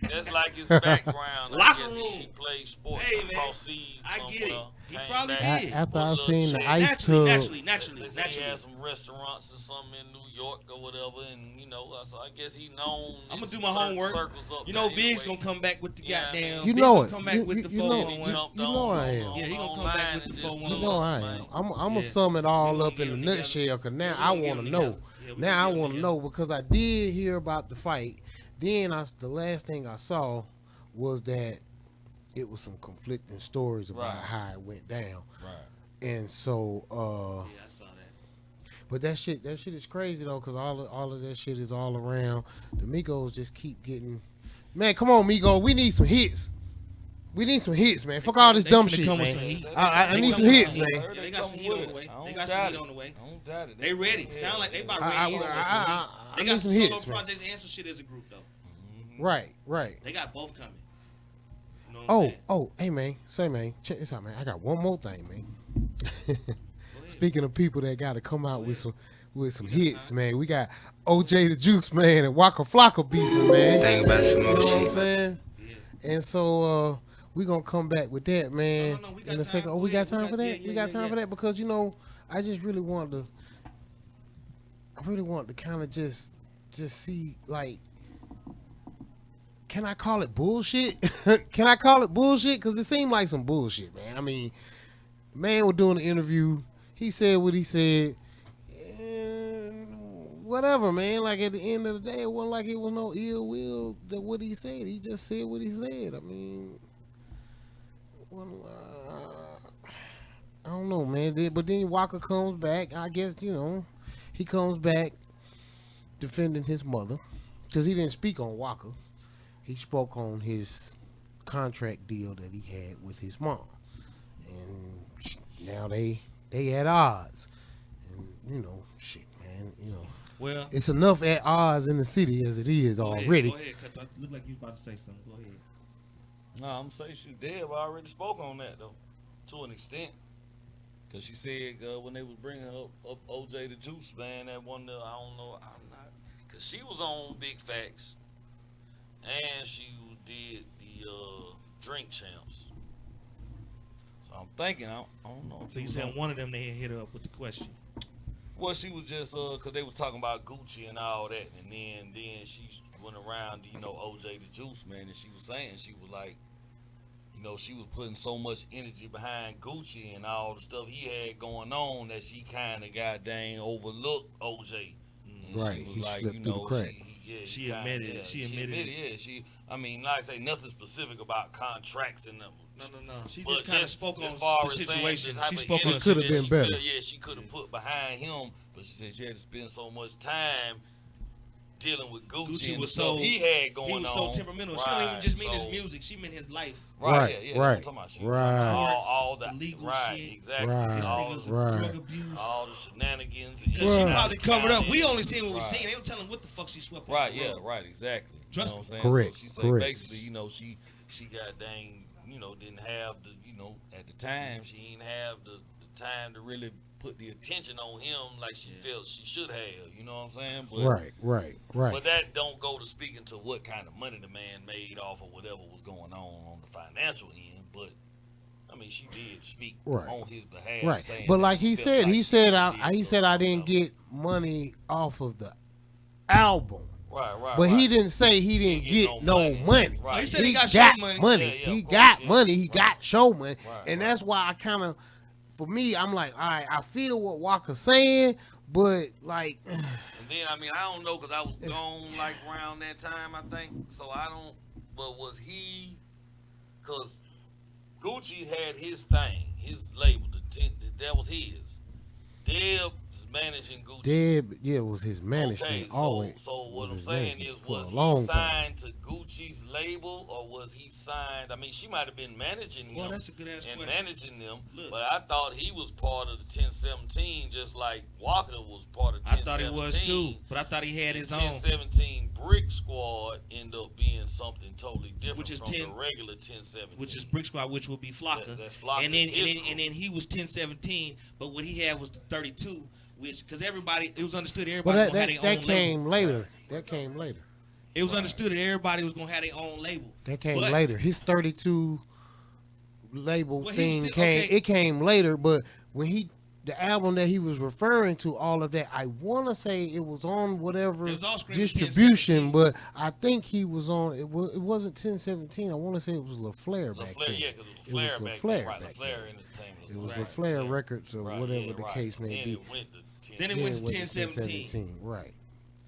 that's like his background. I Locker guess room. he played sports Hey, man, across seas I get it. somewhere, He came probably back. did. After Put a I little seen the check. ice tub, naturally. They say he had some restaurants or something in New York or whatever, and you know, so I guess he known. I'm gonna in do my certain homework. Circles up You know, there Biggs anyway. gonna come back with the Yeah, goddamn. You Biggs know gonna it. come back You- with you- the you know- 411. Jumped you know on- I am. on- Yeah, he gonna on come back mine with and the just 411. You know I man. am. I'm gonna Yeah. sum it all We gonna up get in a them together. nutshell, cause now Yeah, we I gonna get want to them know. together. Yeah, we Now gonna I get them want to together. know because I did hear about the fight. Then the last thing I saw was that it was some conflicting stories about Right. how it went down, Right. and so. Yeah, I saw that. But that shit is crazy though, cause all of that shit is all around. The Migos just keep getting, man. Come on, Migos, we need some hits. We need some hits, man. Fuck all this They dumb finna shit, come with man. some heat. I They need come some with hits, some heat. man. Yeah, they got some heat on the way. They got some heat on the way. I don't doubt it. They ready. Sound like they about I ready. I They need got some some hits, solo man. projects and some shit as a group though. Right. They got both coming. You know what I'm saying? Oh, hey man, say man, check this out, man. I got one more thing, man. Go ahead. Speaking of people that got to come out with some hits, man. We got OJ the Juice Man and Waka Flocka beefing, man. Think about some You know more what I'm shit. saying? Yeah. And so we gonna come back with that, man, No, we got in a time. second. Oh, Go we got ahead. time for that? Yeah, We got time yeah. for that because I just really want to. I really want to kind of just see like. Can I call it bullshit? Can I call it bullshit? Because it seemed like some bullshit, man. I mean, man was doing the interview. he said what he said. And whatever, man. Like at the end of the day, it wasn't like it was no ill will that what he said. He just said what he said. I mean, well, I don't know, man. But then Walker comes back. I guess he comes back defending his mother because he didn't speak on Walker. He spoke on his contract deal that he had with his mom, and now they at odds. And shit, man. Well, It's enough at odds in the city as it is already. Go ahead, Kutthroat. Look like you was about to say something. Go ahead. No, I'm saying she did, but I already spoke on that though, to an extent. Cause she said when they was bringing up OJ the Juice, man, that one, I don't know, I'm not, cause she was on Big Facts, and she did the Drink Champs. So I'm thinking, I don't know. If So you was said on- one of them they hit her up with the question. Well, she was just cause they was talking about Gucci and all that, and then she went around, OJ the Juice, man, and she was saying she was like, she was putting so much energy behind Gucci and all the stuff he had going on that she kind of got dang overlooked OJ. And Right, she was he like, slipped through the crack. She admitted it. She admitted it. Yeah, I mean, like I say, nothing specific about contracts and them. No. She But just kind of spoke as on far the as saying situation. the type She of spoke on energy It could have that been she better. felt, yeah, she could have put behind him, but she said she had to spend so much time dealing with Gucci and the was stuff so he had going on. He was so temperamental. She don't even just mean his music. She meant his life. Right, yeah, Right, that's what I'm talking about. She was right. talking about all the Legal right, shit. exactly. Right, His all, niggas right. drug abuse. all the shenanigans. And Cause she Right. probably covered up. We only seen what we Right. seen. They don't tell him what the fuck she swept. Right, on the yeah, road. right, exactly. Trust you know what I'm saying? Correct, So she said correct. basically, she got dang, didn't have the, at the time she didn't have the time to really put the attention on him like she felt she should have. You know what I'm saying? But, Right. But that don't go to speaking to what kind of money the man made off of whatever was going on the financial end. But I mean, she did speak Right. on his behalf. Right. saying But that like she he felt said, like he she said did I go I something didn't else. get money off of the album. Right. But he didn't say he didn't get no money. Right. He said he got show money. Yeah, yeah, He of course, got yeah. money. He Right. got show money. Right, And right. that's why I kind of, for me, I'm like, all right, I feel what Walker's saying, but like, And then I mean I don't know because I was It's- gone like around that time I think. So I don't. But was he? Because Gucci had his thing, his label. That was his. Deb's managing Gucci. Deb, yeah, it was his management Okay, always. so what was I'm his saying name is, for was a he long time. signed to Gucci's label or was he signed? I mean, she might have been managing him Well, that's a good ass and question. managing them, Look. but I thought he was part of the 1017, just like Walker was part of I 1017. thought he was too, but I thought he had his own. 1017 Brick Squad ended up being something totally different Which is from 10 the regular 1017. Which is Brick Squad, which will be Flocka. That's Flocka. And then his and then he was 1017, but what he had was the 32, which because everybody it was understood But everybody was gonna that have their own came label. later. That came later. It was understood that everybody was gonna have their own label. That came But- later. His 32 label Well, he thing still- came. okay. It came later, but when the album that he was referring to, all of that, I want to say it was on whatever It was all screaming distribution, 1017. but I think he was on. It wasn't 1017. I want to say it was LaFlair back LaFlair, then. yeah, because It was LaFlair back LaFlair then, right? back LaFlair then. Entertainment. It was right, LaFlair Records or right, whatever yeah, the right. case may Then be. it went to 10. Then it Then went it to went 1017. Right.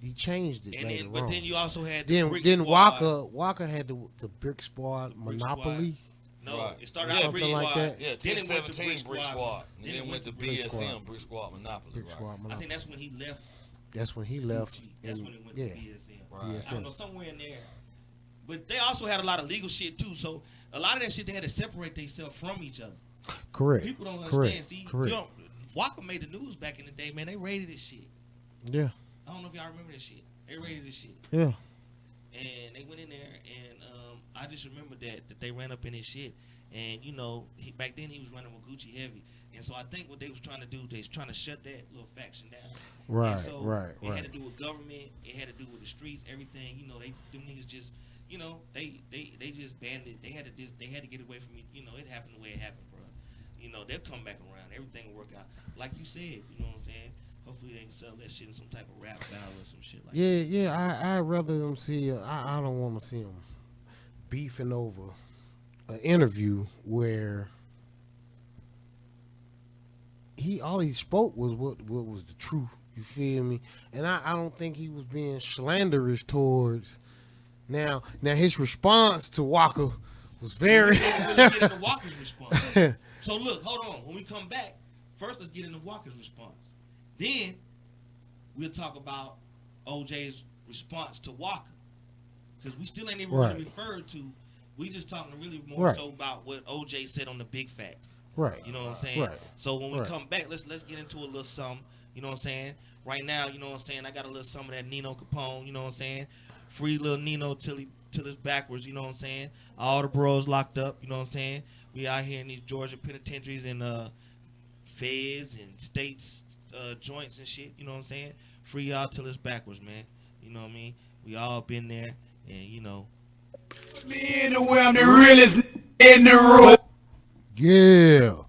He changed it And later then, but on. then you also had the Brick then Squad. Walker had the Brick Squad Brick Monopoly. No, Right. it started Yeah, out Brick something like Squad. that. Yeah, Then it went to 1017 Brick Squad. And then it went to Brick BSM, Squad. Brick Squad Monopoly. Brick right. Squad I Monopoly. think that's when he left. That's when he left. Gucci. That's and- when he went yeah, to BSM. Right. I BSM. don't know, somewhere in there. But they also had a lot of legal shit too. So a lot of that shit they had to separate themselves from each other. Correct. People don't understand. Correct. See, Correct. Walker made the news back in the day, man. They rated this shit. Yeah. I don't know if y'all remember this shit. They rated this shit, Yeah. and they went in there, and I just remember that they ran up in his shit, and back then he was running with Gucci heavy, and so I think what they was trying to do, they was trying to shut that little faction down. Right. And so right. It had to Right. do with government. It had to do with the streets. Everything. Them niggas just, they just banned it. They had to get away from it. It happened the way it happened, bro. They'll come back around. Everything will work out. Like you said, you know what I'm saying? Hopefully they can sell that shit in some type of rap battle or some shit like that. Yeah. I'd rather them see. I don't want to see them beefing over an interview where he all he spoke was what was the truth. You feel me? And I don't think he was being slanderous towards. Now his response to Walker was very. Let's really get into Walker's response. So look, hold on. When we come back, first let's get into Walker's response. Then we'll talk about OJ's response to Walker, because we still ain't even really referred to. We just talking really more so about what OJ said on the big facts. Right. You know what I'm saying? Right. So when we come back, let's get into a little something. You know what I'm saying? Right now, you know what I'm saying? I got a little some of that Nino Capone. You know what I'm saying? Free little Nino till it's backwards. You know what I'm saying? All the bros locked up. You know what I'm saying? We out here in these Georgia penitentiaries and feds and states joints and shit. You know what I'm saying? Free y'all till it's backwards, man. You know what I mean? We all been there, and you know. Me in the way I'm the realest in the room. Yeah.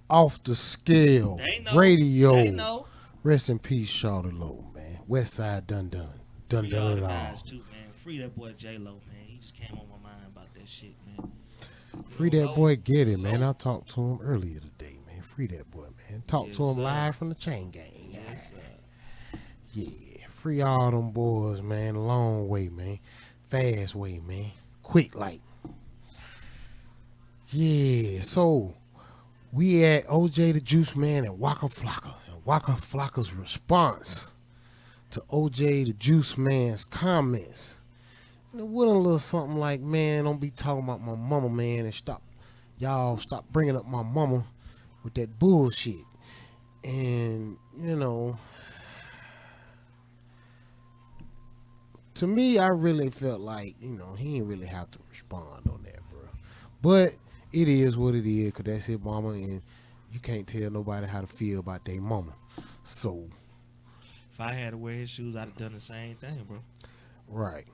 Off the scale. They know. Radio. They know. Rest in peace, Charlotte Lowe, man. West Side done. Done Free all it the all. guys too, man. Free that boy J-Lo, man. He just came on my mind about that shit, man. Free that boy Get It, man. I talked to him earlier today, man. Free that boy, man. Talk to him live from the Chain Gang. Yeah. Free all them boys, man. Long way, man. Fast way, man. Quick like. Yeah, so we at OJ the Juice Man and Waka Flocka. And Waka Flocka's response to OJ the Juice Man's comments. And it went a little something like, man, don't be talking about my mama, man, and stop bringing up my mama with that bullshit. And, you know, to me, I really felt like, you know, he didn't really have to respond on that, bro. But it is what it is, because that's his mama, and you can't tell nobody how to feel about their mama. So, if I had to wear his shoes, I'd have done the same thing, bro. Right.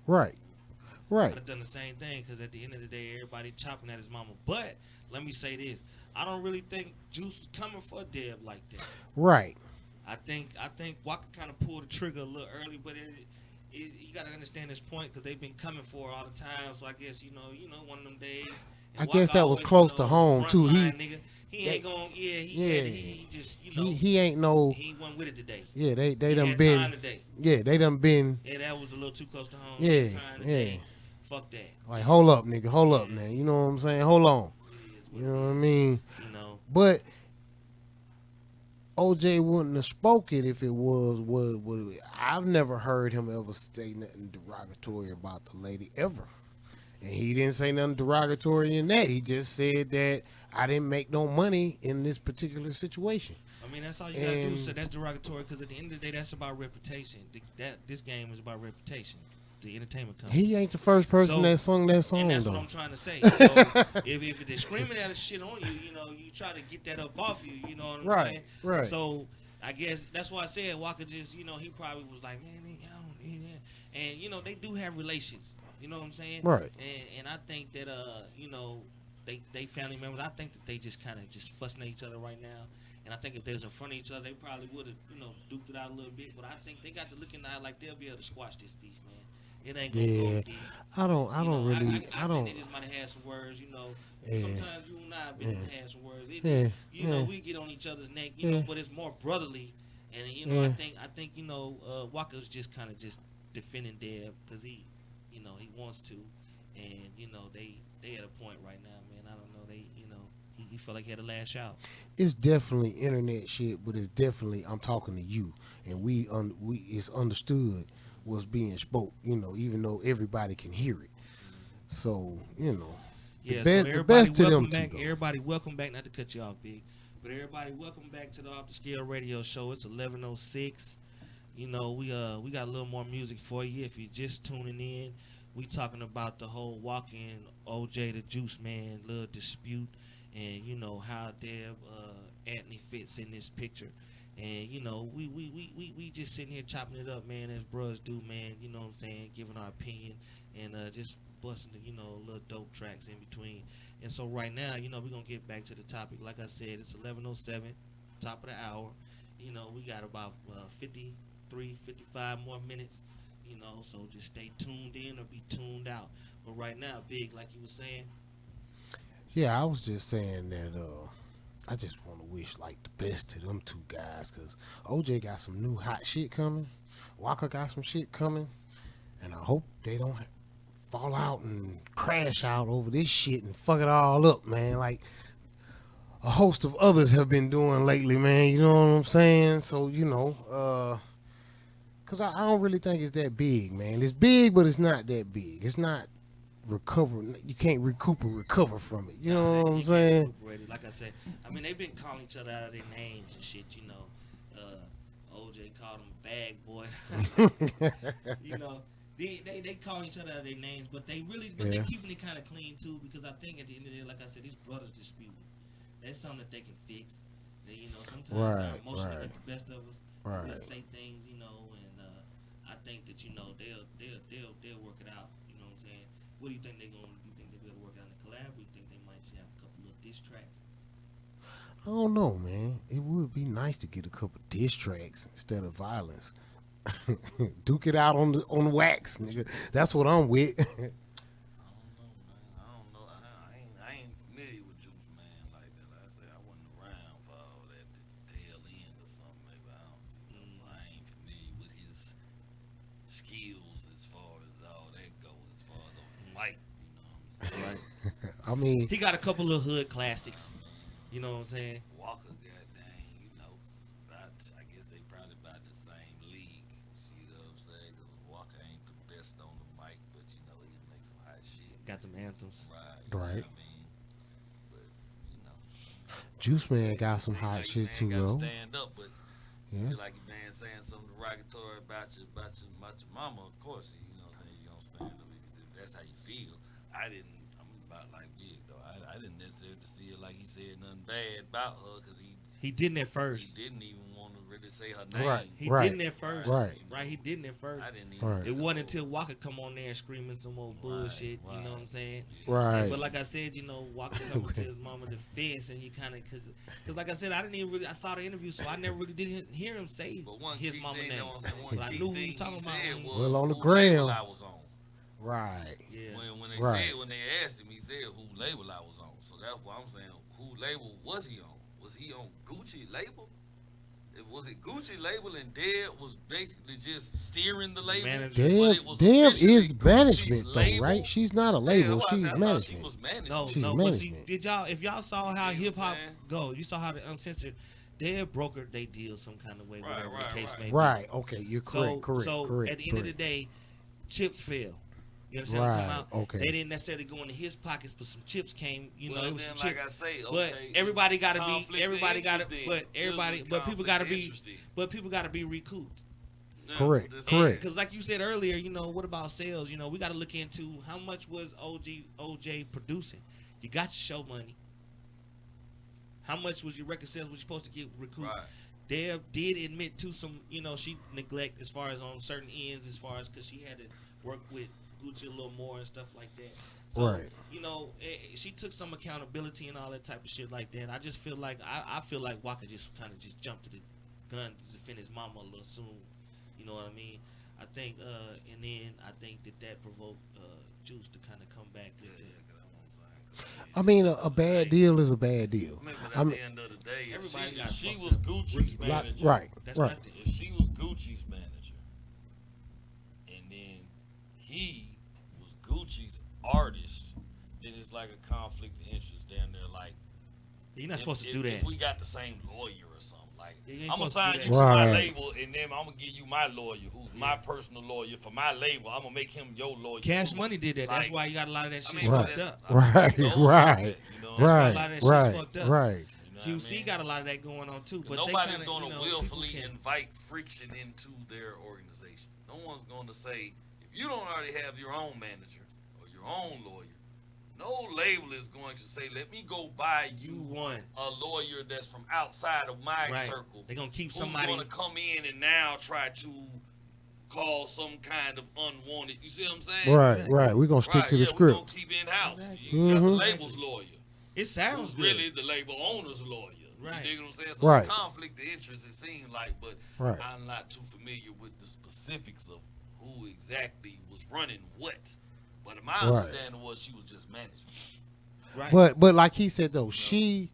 I'd have done the same thing, because at the end of the day, everybody chopping at his mama. But let me say this: I don't really think Juice was coming for Deb like that. Right. I think Walker kind of pulled the trigger a little early, but you got to understand this point, because they've been coming for her all the time. So I guess you know one of them days. I guess that was close to home too. He ain't going. He just he ain't no. He wasn't with it today. Yeah, they he done had been. Time today. Yeah, they done been. Yeah, that was a little too close to home. Yeah, yeah. Fuck that. Like, hold up, nigga, hold up, man. You know what I'm saying? Hold on. You know what I mean? You know. But OJ wouldn't have spoke it if it was what I've never heard him ever say nothing derogatory about the lady ever. And he didn't say nothing derogatory in that. He just said that I didn't make no money in this particular situation. I mean, that's all you gotta do. So that's derogatory, because at the end of the day, that's about reputation. This game is about reputation. The entertainment company. He ain't the first person that sung that song, and that's though. what I'm trying to say. So if they're screaming at shit on you, you know, you try to get that up off you. You know what I'm saying? Right. So I guess that's why I said Walker just, you know, he probably was like, man, and you know, they do have relations. You know what I'm saying? Right. And I think that you know, they family members. I think that they just kind of just fussing at each other right now. And I think if they was in front of each other, they probably would have, you know, duked it out a little bit. But I think they got to look in the eye like they'll be able to squash this beef, man. It ain't gonna go deep. I don't really. I think they just might have had some words, you know. Yeah. Sometimes you and I have been had some words. You know, we get on each other's neck, you know, but it's more brotherly. And you know, I think you know, Walker's just kind of just defending Deb because he, you know, he wants to, and you know, they at a point right now, man. I don't know, they, you know, he felt like he had to lash out. It's definitely internet shit, but it's definitely I'm talking to you, and we it's understood what's being spoke, you know, even though everybody can hear it. So, you know, the best to them back, too, everybody welcome back, not to cut you off, Big, but everybody welcome back to the Off the Scale Radio Show. It's 11:06. You know, we got a little more music for you if you're just tuning in. We talking about the whole walking OJ the Juice Man little dispute, and you know how Deb Anthony fits in this picture. And you know, we just sitting here chopping it up, man, as bros do, man. You know what I'm saying? Giving our opinion and just busting the, you know, little dope tracks in between. And so right now, you know, we're gonna get back to the topic. Like I said, it's 11:07, top of the hour. You know, we got about 53, 55 more minutes. You know, so just stay tuned in or be tuned out. But right now, Big, like you were saying. Yeah, I was just saying that I just want to wish like the best to them two guys because OJ got some new hot shit coming. Walker got some shit coming, and I hope they don't fall out and crash out over this shit and fuck it all up, man. Like a host of others have been doing lately, man. You know what I'm saying? So cause I don't really think it's that big, man. It's big, but it's not that big. It's not recover. You can't recoup or recover from it. You know what I'm You can't saying? recuperate it. Like I said, I mean they've been calling each other out of their names and shit. OJ called him bag boy. you know, they call each other out of their names, but they Yeah. they're keeping it kind of clean too because I think at the end of the day, like I said, these brothers disputing. That's something that they can fix. Sometimes Right, our emotions right. get the best of us. Right. We'll say things, and I think that they'll work it out. You know what I'm saying? What do you think they're going to do? You think they'll be able to work out in a collab? Or you think they might just have a couple of diss tracks? I don't know, man. It would be nice to get a couple diss tracks instead of violence. Duke it out on the wax, nigga. That's what I'm with. I don't know, man. I don't know. I ain't familiar with Juice Man like that. Like I said, I wasn't around for all that at the tail end or something. Maybe I don't. So I ain't familiar with his skills as far as all that goes. As far as on the mic, you know what I'm saying? I mean, He got a couple of hood classics. You know what I'm saying? Walker, goddamn, I guess they probably about the same league. You know what I'm saying? 'Cause Walker ain't the best on the mic, but he makes some hot shit. Got them anthems. Right. Right. You know what I mean? But, Juice Man got some hot like shit man too, gotta though. Stand up, but Yeah. feel like you man saying something derogatory about your mama, of course, you know what I'm saying, you don't stand up if that's how you feel. I'm about like big though. I didn't necessarily see it like he said nothing bad about her because He didn't at first. he didn't even want to really say her name. Right. He Right. didn't at first. Right. Right. He didn't at first. I didn't even. Right. It wasn't until Walker come on there and screaming some old bullshit. You know what I'm saying? Right. But like I said, Walker coming to his mama defense, and he kind of because like I said, I didn't even really. I saw the interview, so I never really did hear him say But one his key mama thing, name. one But I key knew who thing he was talking he about. said when he- was Well, on the who label gram. I was on. Right. Yeah. When they Right. when they asked him, he said who label I was on. So that's why I'm saying who label was he on? Was he on Gucci label? Was it Gucci label and Deb was basically just steering the label? Manager. But Deb, it was Deb officially is Gucci's management, though, label? right? She's not a Yeah, label. that's why I She's said I thought management. She was management. No, She's no. But see, management. if y'all saw how You know hip what I'm hop saying? go, you saw how the uncensored, they brokered they deal some kind of way, Right, whatever the right, case right. may be. Right. Okay. You're So, correct. Correct. at the end of the day, chips fell. You understand what I'm talking about? Okay. They didn't necessarily go into his pockets, but some chips came. Well, It was then, some like chips. I say, But okay, everybody got to conflict be. of Everybody got to. interest But then. everybody. It was But people got to conflict of be. interest then. But people got to be recouped. Yeah, Correct, just correct. saying. Because like you said earlier, what about sales? We got to look into how much was OJ producing. You got your show money. How much was your record sales? Was you supposed to get recouped? Right. Deb did admit to some, she neglect as far as on certain ends, as far as because she had to work with Gucci a little more and stuff like that. So, Right. she took some accountability and all that type of shit like that. I just feel like I feel like Walker just kind of just jumped to the gun to defend his mama a little soon. You know what I mean? I think, and then I think that provoked Juice to kind of come back with it. I mean, a bad deal is a bad deal. Remember, I at mean, the end of the day, Everybody if got she fucked was up. Gucci's manager, right. That's Right. nothing. if she was Gucci's manager, and then he was Gucci's artist, then it's like a conflict of interest down there. Like, You're not supposed to do that. If we got the same lawyer or something, like, Yeah, you ain't I'm gonna supposed to sign do you that. to my Right. label, and then I'm gonna give you my lawyer, who's my personal lawyer for my label. I'm gonna make him your lawyer. Cash too. Money did that. That's Like, why you got a lot of that shit Right. fucked up. Right, those right, like that, you know what I'm why a right, lot of that shit's right, fucked up. right. saying? You know what I QC mean? got a lot of that going on too. But Nobody's they going to people willfully can- invite friction into their organization. No one's going to say, if you don't already have your own manager or your own lawyer, no label is going to say, let me go buy You you won. a lawyer that's from outside of my Right. circle. They're gonna keep who's somebody. going to come in and now try to cause some kind of unwanted, you see what I'm saying? Right, right. We're gonna stick Right, to the yeah, we're going script. to keep in-house. Exactly. You got the Mhm. label's lawyer. It sounds Who's good. really the label owner's lawyer. Right. You dig what I'm saying? So Right. it's conflict of interest, it seems like, but Right. I'm not too familiar with the specifics of who exactly was running what. But my Right. understanding was she was just management. Right. But like he said though, she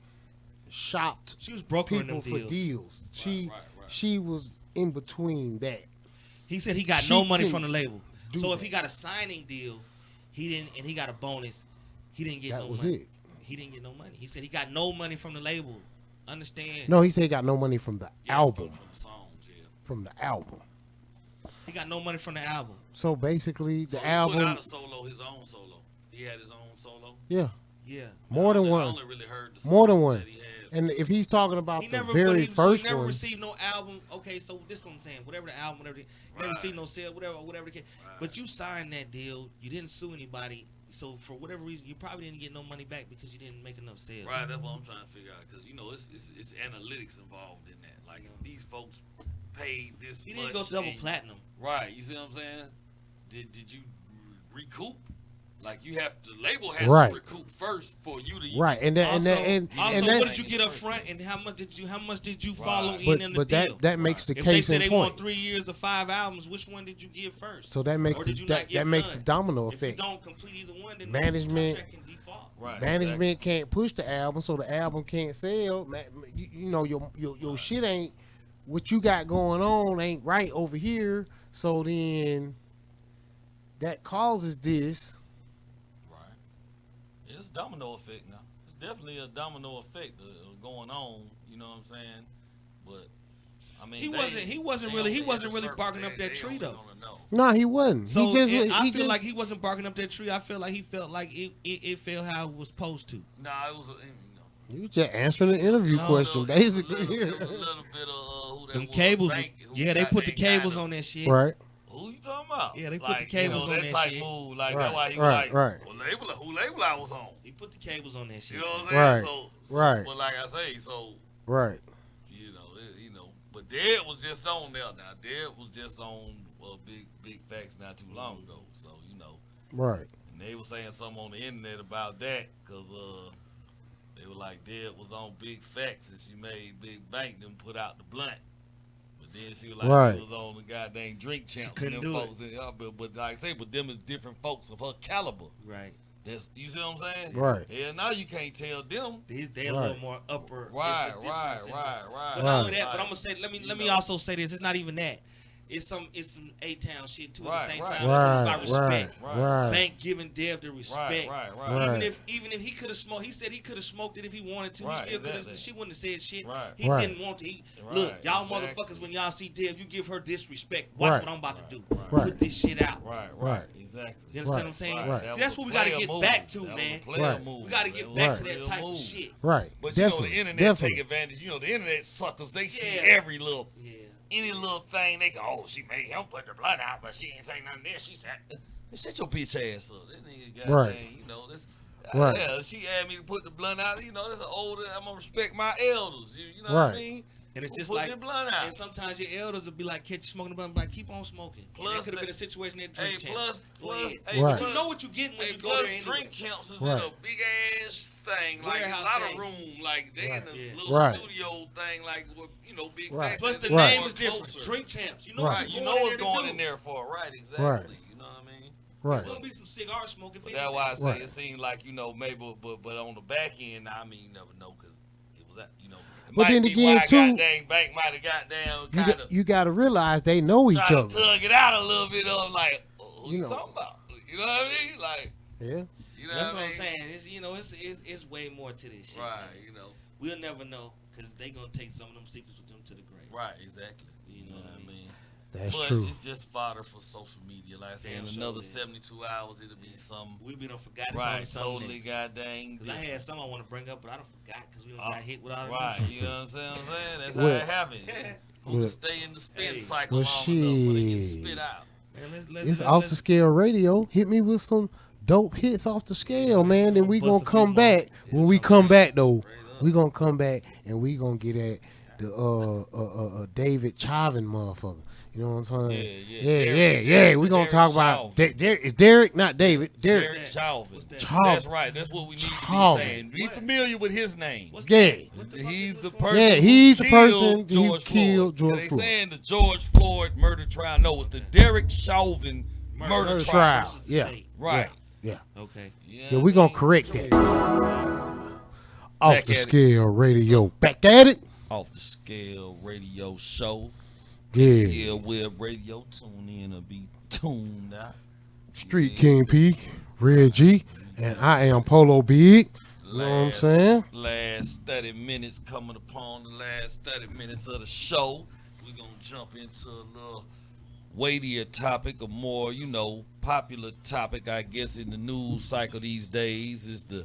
shopped She was brokering people them for deals. deals. She right. she was in between that. He said he got She no money can from the label. do So if that. he got a signing deal, he didn't, and he got a bonus, he didn't get That no was money. it. He didn't get no money. He said he got no money from the label. Understand? No, he said he got no money from the album. From the songs, yeah. From the album. He got no money from the album. So basically, So the he album. put out a solo, his own solo. He had his own solo. Yeah, Yeah. more than I one. only really heard the More than songs one. that he had. And if he's talking about He the never, very so first he never one, received no album. Okay, so this is what I'm saying. Whatever the album, whatever, he never Right. received no sale, whatever the case. Right. But you signed that deal. You didn't sue anybody. So for whatever reason, you probably didn't get no money back because you didn't make enough sales. Right, that's what I'm trying to figure out. Because, it's analytics involved in that. Like, if these folks paid this He much. didn't go double and- platinum. Right, you see what I'm saying? Did you recoup? Like, you have the label has Right. to recoup first for you to right? And that, Also, and also that, what did you get up front, and how much did you follow Right. in the but deal? that makes the if they case say in they point. want 3 years of 5 albums, which one did you give first? So that makes Or the did you not that give makes the none? domino If you effect. don't complete either one, then Management- the contract can default. Right. Management can't push the album, so the album can't sell. You know your shit ain't what you got going on ain't right over here. So then that causes this. Right. It's a domino effect now. It's definitely a domino effect going on. You know what I'm saying? But I mean, He wasn't really barking up that tree though. No, he wasn't. So he just I he feel just like he wasn't barking up that tree. I feel like he felt like it felt how it was supposed to. Nah, it was he was just answering the interview No, question basically. A little bit of who that Them was, cables, Bank, who yeah, they got put the that cables kinda- on that shit. Right. Who you talking about? Yeah, they put like, the cables on that that type shit. move. Like Right, that's why he right, was like, right. who label I was on. He put the cables on that shit. You know what I'm saying? Right, So right. But like I say, so Right. but Dead was just on there now. Dead was just on Big Facts not too long ago. So Right. and they were saying something on the internet about that because they were like Dead was on Big Facts and she made Big Bank them put out the blunt. But then she was like, Right. he was on the goddamn Drink Champs. couldn't and do them it. folks, but like I say, but them is different folks of her caliber. Right. That's, you see what I'm saying? Right. Yeah, now you can't tell them. They a little more upper. Right, It's a right, difference in right, it. right. But not only Right. that, but I'm gonna say, let me also say this. It's not even that. It's some A-Town shit too. At Right, the same right. time, Right. it's about respect. Right. Right. Bank giving Dev the respect. Right. Right. Even if he could have smoked, he said he could have smoked it if he wanted to. Right, He still could have. exactly. She wouldn't have said shit. Right. He Right. didn't want to. Right, Look, y'all exactly. motherfuckers, when y'all see Dev, you give her disrespect. Watch Right. what I'm about to do. Right. Put this shit out. Right. Right. Exactly. You understand Right. what I'm saying? Right. See, was that's a what we gotta player get move. back to, That was a man. player Right. move. We gotta That get was back a to that real type move. of shit. Right. But Definitely. the internet Definitely. take advantage. The internet suckers, they see Yeah. every little, Yeah. any little thing. They go, oh, she made him put the blood out, but she ain't say nothing there. She said, shut your bitch ass up. That nigga got Right. this. Right. Yeah, she asked me to put the blunt out. That's an older. I'm gonna respect my elders. You know what Right. I mean? And it's just Put like, the blunt out. and sometimes your elders will be like, catch you smoking the blunt, like, keep on smoking. Plus That could have the- been a situation that Hey, drink champ. plus, Go ahead. hey, Right. But you know what you getting when Hey, you go plus there anyway. Drink Champs is Right. in a big ass thing, like Warehouse a lot thing. of room, like they Right. in a Yeah. little Right. studio thing, like with, Big Right. Facts. Plus and the they're Right. name more is different. closer. Drink champs. You know Right. what Right, you're you know what's to going do. in there for, right? Exactly. Right. You know what I mean? Right. There's gonna be some cigar smoking. But that's why I say Right. it seemed like maybe, but on the back end, I mean, you never know because it was that It But might then be again, why too, goddamn Bank might have got down kind of You got to realize they know each trying to other. tug it out a little bit of like, who You you know. talking about? You know what I mean? Like, Yeah. you know That's what what I I'm mean? saying. It's way more to this shit. Right. man. We'll never know because they gonna take some of them secrets with them to the grave. Right. Exactly. You know what I mean? That's but true. it's just fodder for social media. Like I said, Damn in sure another it is. 72 hours, it'll be some. We done forgot it's Right, only something totally next. goddamn. 'Cause I had some I want to bring up, but I done forgot because we done Oh, got hit with all the right, news. you know what I'm saying? That's Well- how it happens. Who Well- can stay in the spin Hey. cycle Well, long enough before they get shit. spit out? Man, It's off the scale radio. Hit me with some dope hits off the scale, man. Then we gonna come back. When we come back though, we gonna come back and we gonna get at the David Chauvin motherfucker. You know what I'm saying? Yeah. We gonna Derek talk about Chauvin. it's Derek, not David. Derek. Derek Chauvin. What's that? Chauvin. That's right. That's what we need to be Chauvin. saying. Be familiar with his name. What's Yeah. that? What the fuck He's is the this person. Yeah, who he's the killed person who George killed Floyd. George They Floyd. saying the George Floyd murder trial. No, it's the Derek Chauvin murder trial. trial. Versus the Yeah. state. Right. Yeah. Okay. Yeah, we gonna correct that. Off Back the at it. scale radio. Back at it. Off the Scale Radio Show. Yeah. Web Radio. Tune in or be tuned out. Street King P, Red G, and I am Polo Big. You know what I'm saying? Last 30 minutes coming upon the last 30 minutes of the show. We're going to jump into a little weightier topic, a more, popular topic, I guess, in the news cycle these days is the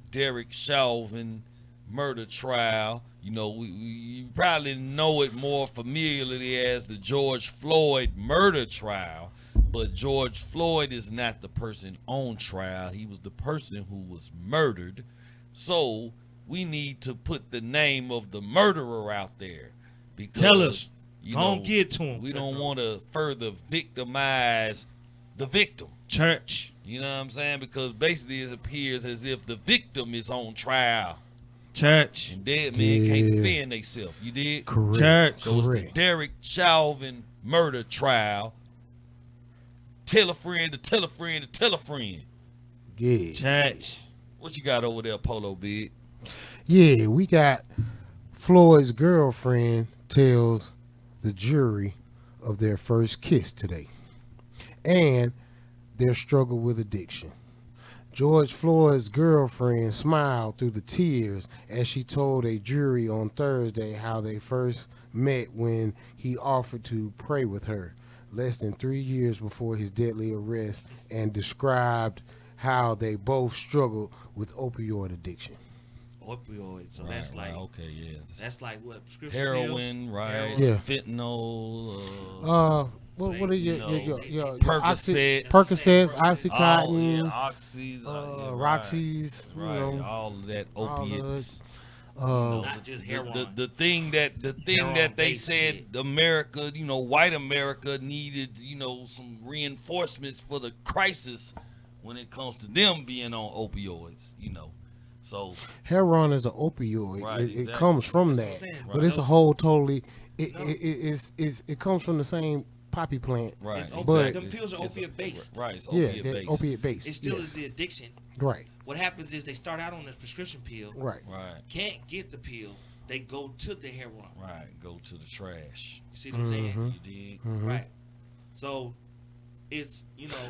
Derek Chauvin murder trial. We probably know it more familiarly as the George Floyd murder trial. But George Floyd is not the person on trial. He was the person who was murdered. So we need to put the name of the murderer out there. Because, Tell us. Don't get to him. We don't want to further victimize the victim. Church. You know what I'm saying? Because basically it appears as if the victim is on trial. Church. And dead men can't defend themselves. You did? Correct. Church. So it's the Derek Chauvin murder trial. Tell a friend to tell a friend to tell a friend. Yeah. Church. What you got over there, Polo Big? Yeah, we got Floyd's girlfriend tells the jury of their first kiss today and their struggle with addiction. George Floyd's girlfriend smiled through the tears as she told a jury on Thursday how they first met when he offered to pray with her less than 3 years before his deadly arrest, and described how they both struggled with opioid addiction. Opioids. So that's like okay, yeah. that's like what prescription Heroin, pills? right? Heroin. Yeah. Fentanyl. What are your Percocets. Percocets, All, Oxycontin, Oxys, Roxy's, right, all of that all of opiates. Not just heroin. The thing that they Heroin-based said shit. America, white America needed, some reinforcements for the crisis when it comes to them being on opioids, So heroin is an opioid. Right, It exactly. comes from That's that, what I'm saying. but Right. it's a whole totally. It comes from the same poppy plant. right, It's But- them pills are It's opiate based. Right, it's Yeah, opiate they're based. opiate based. It still yes. is the addiction. Right, What happens is they start out on this prescription pill, right. Right, can't get the pill, they go to the heroin. right. Go to the trash. You see what I'm saying? Mhm. You dig? Mhm. Right. So it's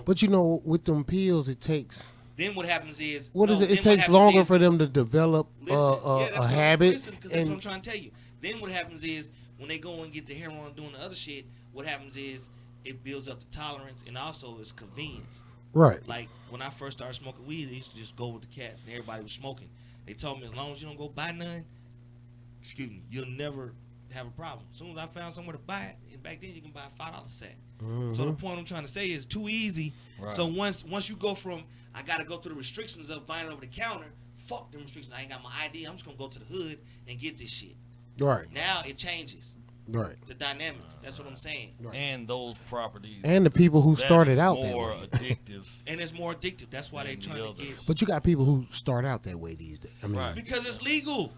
But with them pills, it takes. then what happens is What is no, it? then It takes happens longer is- for them to develop listen, yeah, that's a what- habit. Listen, because that's what I'm And trying to tell you. Then what happens is when they go and get the heroin doing the other shit, what happens is it builds up the tolerance and also it's convenience. right, Like when I first started smoking weed, I used to just go with the cats and everybody was smoking. They told me as long as you don't go buy none, you'll never have a problem. As soon as I found somewhere to buy it, and back then you can buy a $5 sack. So the point I'm trying to say is too easy. Right. So once you go from I gotta go through the restrictions of buying it over the counter, fuck them restrictions. I ain't got my ID. I'm just gonna go to the hood and get this shit. right, Now it changes right. the dynamics. That's what I'm saying. And those properties. And the people who that started is out that more way. addictive. And it's more addictive. That's why they're And the trying to others. get. But you got people who start out that way these days. I mean, Right. Because it's legal.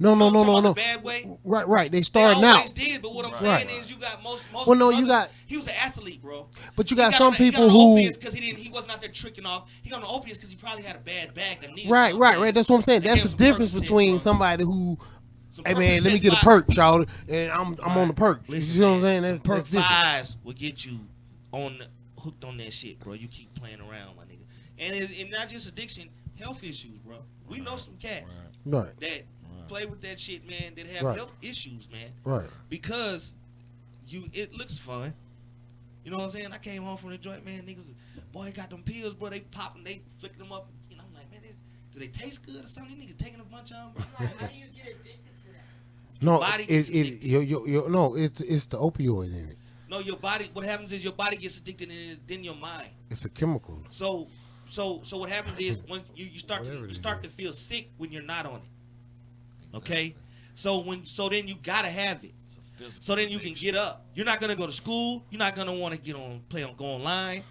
no. I'm talking about the bad way. Right. They They starting always out. did, but what I'm Right. saying is you got most. Well, no, you brothers- got- He was an athlete, bro. But you got some on the- people he got on who. opiates because he wasn't out there tricking off. He got on opiates because he probably had a bad back that needed Right. something. That's what I'm saying. They That's gave the him difference Percocet, between bro. somebody who, Some hey man, let me Percocet get a five- perk, y'all, and I'm on the perk. You Listen, see what I'm man, saying? That's Perk different. fives will get you hooked on that shit, bro. You keep playing around, my nigga. And it's not just addiction, health issues, bro. We know some cats Right. that play with that shit, man, that have Right. health issues, man. Right. Because it looks fun. You know what I'm saying? I came home from the joint, man. Niggas, boy, got them pills, bro. They popping, they flicking them up. You know, I'm like, man, do they taste good or something? These niggas taking a bunch of them. Like, how do you get addicted to that? No, body gets it's the opioid in it. No, your body. What happens is your body gets addicted, and then your mind. It's a chemical. So what happens is when you start Whatever it to feel sick when you're not on it. Okay, so then you gotta have it. It's a physical So then you can addiction. get up. You're not gonna go to school. You're not gonna want to go online. Right.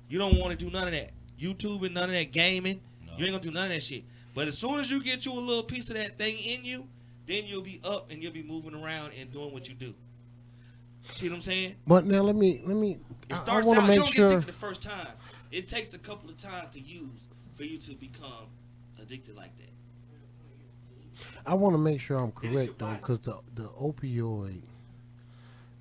You don't want to do none of that. YouTube and none of that gaming. No. You ain't gonna do none of that shit. But as soon as you get you a little piece of that thing in you, then you'll be up and you'll be moving around and doing what you do. See what I'm saying? But now let me. It I starts want out. to You make don't get sure. addicted the first time. It takes a couple of times to use for you to become addicted like that. I want to make sure I'm It is your correct though, body. because the opioid,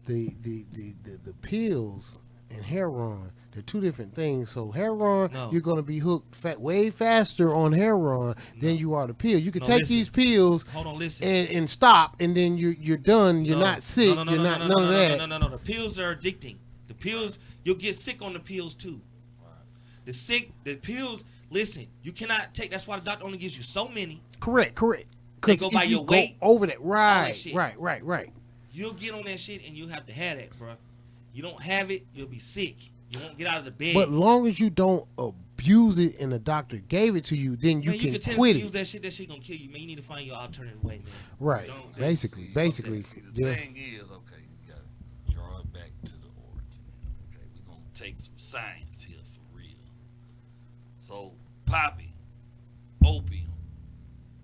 the pills and heroin, they're two different things. So heroin, No. you're gonna be hooked way faster on heroin than you are the pill. You can No, take listen. these pills Hold on, listen. and stop, and then you're done. You're No. not sick. No, You're not none of that. No. The pills are addicting. The pills, you'll get sick on the pills too. The pills. Listen, you cannot take. That's why the doctor only gives you so many. Correct. They Because go if by you your go weight, over that, right. shit. You'll get on that shit and you'll have to have that, bro. You don't have it, you'll be sick. You won't get out of the bed. But long as you don't abuse it and the doctor gave it to you, then you Man, can continue quit to use it. that shit gonna kill you, man. You need to find your alternative way, man. Right. Don't- Basically. See, the Yeah. thing is, okay, you gotta draw it back to the origin. Okay, we're gonna take some science here for real. So, poppy, opium,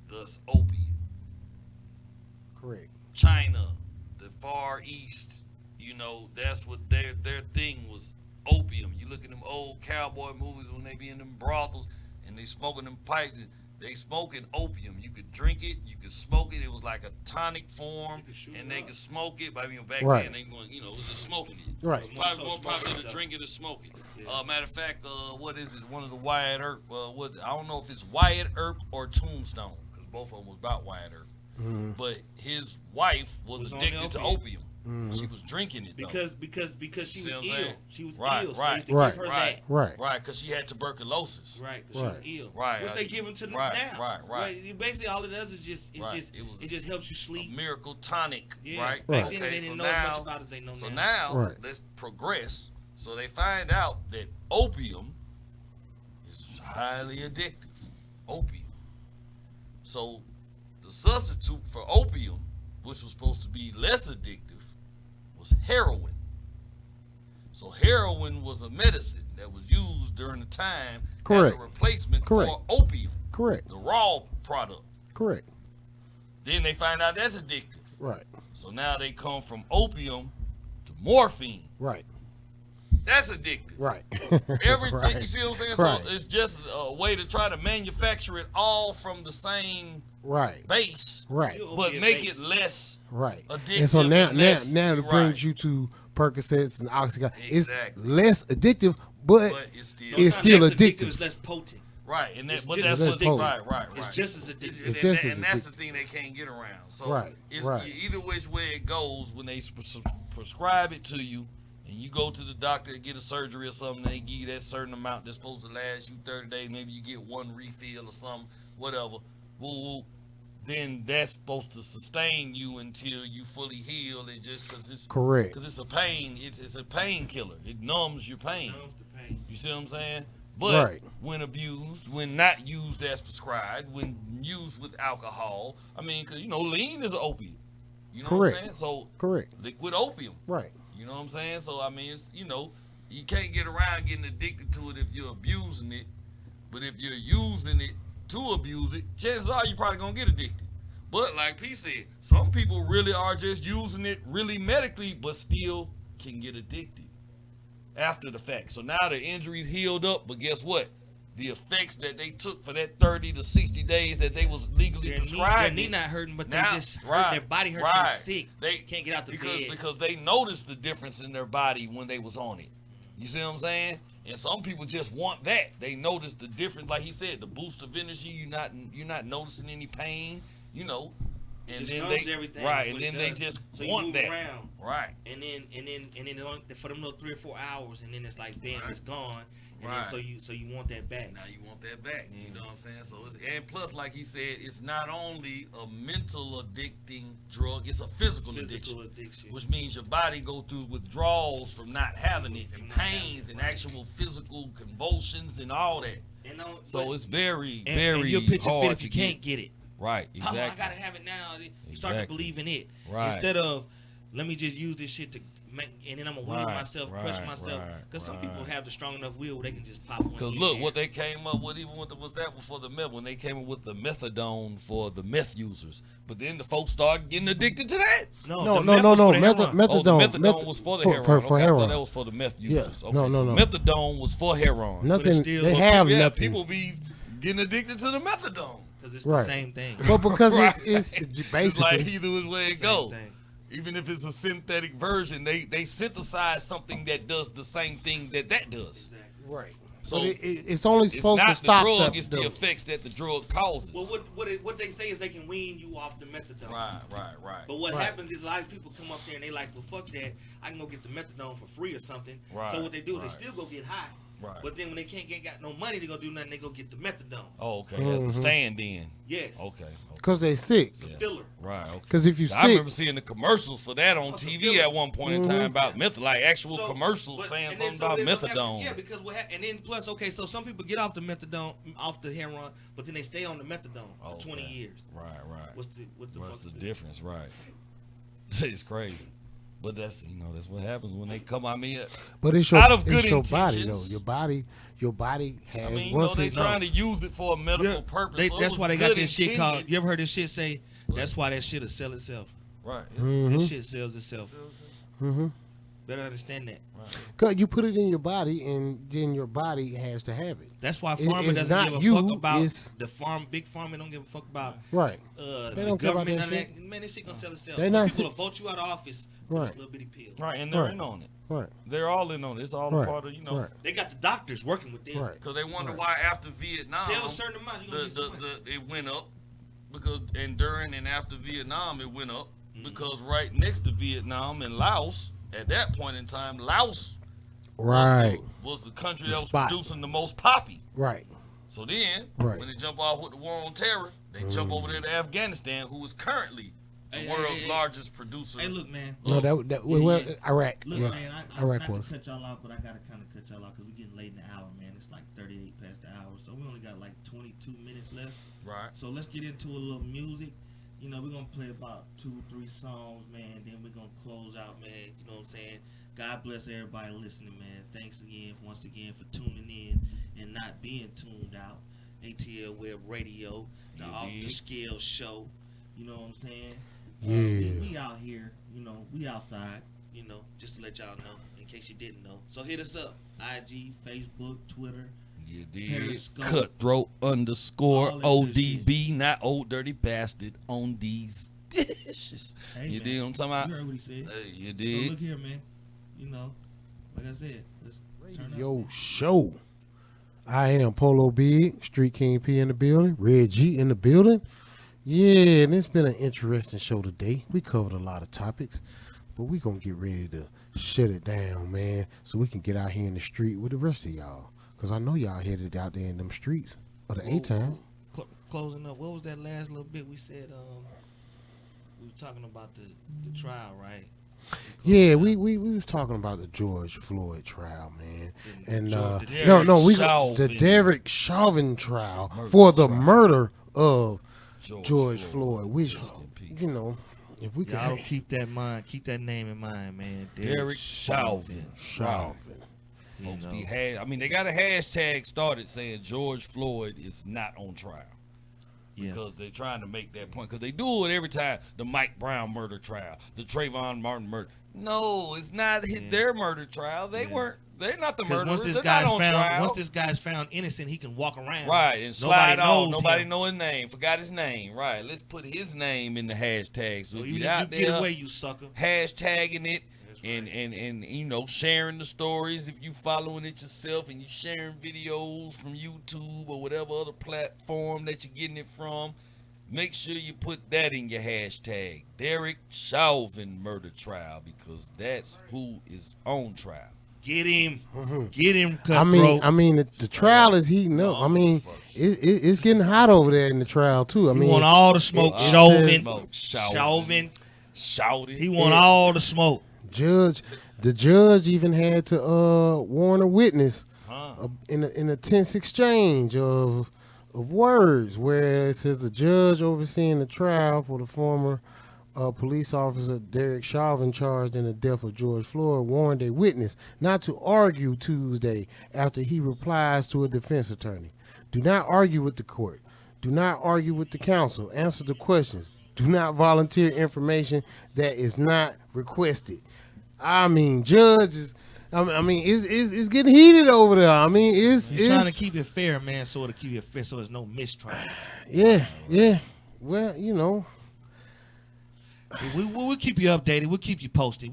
thus opiate. Correct. China, the Far East, that's what their thing was, opium. You look at them old cowboy movies when they be in them brothels and they smoking them pipes. They smoking opium. You could drink it, you could smoke it. It was like a tonic form, and they could smoke it. But I mean, back Right. then they going, it was just smoking it. Right. It's probably more So popular smoking to drink it or smoke it. Yeah. Matter of fact, what is it? One of the Wyatt Earp. I don't know if it's Wyatt Earp or Tombstone, because both of them was about Wyatt Earp. Mhm. But his wife was Was on the addicted to opium. opium. Mhm. She was drinking it though. Because she See was what I'm ill. saying? She was Right, ill. So right, they used to right, give her right. Right. Right, because she had tuberculosis. that. Right, because she was Right. ill. Right. Which they give them to them Right, now. right. Basically, all it does is Right. it just helps you A sleep. miracle tonic, Yeah. right? Right. Back then, they Okay, didn't so know as much now, about it as they know so now. now Right. let's progress. So they find out that opium is highly addictive. Opium. So the substitute for opium, which was supposed to be less addictive, was heroin. So heroin was a medicine that was used during the time Correct. as a replacement Correct. for opium, Correct. the raw product. Correct. Then they find out that's addictive. Right. So now they come from opium to morphine. Right. That's addictive. Right. Everything, Right. you see what I'm saying? Right. So it's just a way to try to manufacture it all from the same Right. base, Right. Still but opiate make base. it less. Right. Addictive And so now and less- it right. brings you to Percocets and Oxycontin. Exactly. It's less addictive, but But it's still No, It's not still less addictive. It's less potent. right. And It's that, but just that's as what addictive. right. It's just as addictive. And, just as and that's addictive. the thing they can't get around. So Right, it's, right. either which way it goes, when they prescribe it to you, and you go to the doctor to get a surgery or something, they give you that certain amount that's supposed to last you 30 days. Maybe you get one refill or something, whatever. Woo. Then that's supposed to sustain you until you fully heal. It just because it's correct. because it's a pain. It's a painkiller. It numbs your pain. Numbs the pain. You see what I'm saying? But Right. when abused, when not used as prescribed, when used with alcohol, I mean, because, lean is an opiate. You know Correct. what I'm saying? So, Correct. liquid opium. Right. You know what I'm saying? So, I mean, it's, you can't get around getting addicted to it if you're abusing it. But if you're using it to abuse it, chances are you're probably going to get addicted. But like P said, some people really are just using it really medically, but still can get addicted after the fact. So now the injury's healed up, but guess what? The effects that they took for that 30 to 60 days that they was legally Their prescribed, knee not hurting, but now- they just hurt. right, Their body hurt. right. They're sick. They Can't get out the bed. because they noticed the difference in their body when they was on it. You see what I'm saying? And some people just want that. They notice the difference, like he said, the boost of energy. You're not noticing any pain. And just then numbs they everything, right, is and what then it they does. just So you want move that. around. Right. And then for them little 3 or 4 hours, and then it's like bam, Right. it's gone. And Right. then so you want that back. Now you want that back. You know what I'm saying? So and plus, like he said, it's not only a mental addicting drug; it's a physical addiction. Which means your body go through withdrawals from not having it, and From not having pains, it, and right. actual physical convulsions, and all that. So but- it's very, and very you'll pitch a hard fit if to you get. can't get it. Right, Oh, I exactly. gotta have it now. You start to Exactly. believe in it Right. instead of let me just use this shit to and then I'm gonna wean myself, crush myself. Because some people have the strong enough will where they can just pop one. Because look, what they came up with, even with was that before the meth, when they came up with the methadone for the meth users. But then the folks started getting addicted to that. No. Methadone. Oh, the Methadone methadone was for the heroin. For Okay, I heroin. thought that was for the meth users. Yeah. Okay, No. so methadone was for heroin. Nothing. still- They have Yeah, nothing. people be getting addicted to the methadone. Because it's Right. the same thing. But because Right. it's It's basically like either which way it Same go. thing. Even if it's a synthetic version, they synthesize something that does the same thing that does. right. So But it's only It's supposed not to stop the drug; it's the the effects that the drug causes. Well, what they say is they can wean you off the methadone. Right. But what Right. happens is a lot of people come up there and they like, well, fuck that. I can go get the methadone for free or something. Right, So what they do is right. they still go get high. Right. But then when they can't got no money to go do nothing, they go get the methadone. Oh, okay. That's the stand-in. Yes. Okay. because they sick. Yeah. Filler. Right. Okay. Because if you I sick, remember seeing the commercials for that on What's the TV filler? at one point in time about like actual So, commercials but- saying and then something so about then what happens- methadone. Yeah, because and then plus, okay, so some people get off the methadone, off the heroin, but then they stay on the methadone for 20 years. Right. What's the What's fuck the is difference? Right. It's crazy. But that's that's what happens when they come. I mean, but it's your out of good it's your body though. intentions. Your body has. I mean, once they it's trying to use it for a medical purpose. So it that's was why they got good this shit called. intended. You ever heard this shit say? That's why that shit'll sell itself. Right. This shit sells itself. Mm-hmm. Better understand that. Cause you put it in your body, and then your body has to have it. That's why It- farming it's doesn't not give a you, fuck about it's- the farm. Big farming don't give a fuck about Right. the They don't care about government. that None shit. of that. Man, this shit gonna sell itself. They not People si- will vote you out of office with Right. this little bitty pill. Right, and they're Right. in on it. Right. They're all in on it. It's all Right. a part of Right. They got the doctors working with them. Right. Because they wonder Right. why after Vietnam Sell a certain amount, you gonna get some money. it went up because and during and after Vietnam it went up Mm-hmm. because right next to Vietnam and Laos at that point in time Laos Right. was the country The that was spot. producing the most poppy. Right. So then Right. when they jump off with the war on terror, they jump over there to Afghanistan, who is currently the Hey, world's hey. largest producer. Hey, look, man. No, well, yeah. Iraq. Look, yeah. man, I Iraq not was. to cut y'all off, but I gotta kind of cut y'all off because we're getting late in the hour, man. It's like 38 past the hour, so we only got like 22 minutes left. Right. So let's get into a little music. You know, we're gonna play about 2-3 songs, man. Then we're gonna close out, man. You know what I'm saying? God bless everybody listening, man. Thanks again, once again, for tuning in and not being tuned out. ATL Web Radio, the Yeah, Off the yeah. Scale Show. You know what I'm saying? Yeah. We out here, you know, we outside, you know, just to let y'all know, in case you didn't know. So hit us up. IG, Facebook, Twitter. You did. Periscope. Cutthroat _all that good ODB, not old dirty bastard on these bitches. Hey, You man, did what I'm talking about? You heard what he said. Hey, you So did. look here, man. You know, like I said, let's turn up. Yo, show. I am Polo Biggs, Street King P in the building, Red G in the building. Yeah, and it's been an interesting show today. We covered a lot of topics, but we gonna get ready to shut it down, man, so we can get out here in the street with the rest of y'all. Cause I know y'all headed out there in them streets of the A-Town. Closing up. What was that last little bit we said? We were talking about the trial, right? Yeah, we was talking about the George Floyd trial, man, and George- the no, Derek the Chauvin. Derek Chauvin trial Murder for the trial. murder of George Floyd, which Rest in peace. you know, if we could Y'all keep that name in mind, man. Derek Chauvin. Chauvin. You Folks know. be I mean, they got a hashtag started saying George Floyd is not on trial. Yeah. Because they're trying to make that point. Because they do it every time. The Mike Brown murder trial, the Trayvon Martin murder. No, it's not their murder trial. They're not the Because murderers. once this They're guy's not on found, trial. once this guy's found innocent, he can walk around. Right, and slide off. Nobody him. know his name. Forgot his name. Right, let's put his name in the hashtag. So So if even you're if you out get there away, you sucker. hashtagging it That's and you know, sharing the stories, if you following it yourself and you sharing videos from YouTube or whatever other platform that you're getting it from, make sure you put that in your hashtag. Derek Chauvin murder trial, because that's who is on trial. Get him. Get him, I Cutthroat. mean, the trial is heating up. I mean, it's getting hot over there in the trial too. I He mean, want all the smoke. it Chauvin. Chauvin. Chauvin. He Shouted. want all the smoke. the judge even had to warn a witness Huh. in a tense exchange of words, where it says the judge overseeing the trial for the former Police officer Derek Chauvin, charged in the death of George Floyd, warned a witness not to argue Tuesday after he replies to a defense attorney. Do not argue with the court. Do not argue with the counsel. Answer the questions. Do not volunteer information that is not requested. I mean, judges. I mean, it's getting heated over there. I mean, it's trying to keep it fair, man. So to keep it fair, so there's no mistrial. Yeah. Well, you know. We'll keep you updated. We'll keep you posted.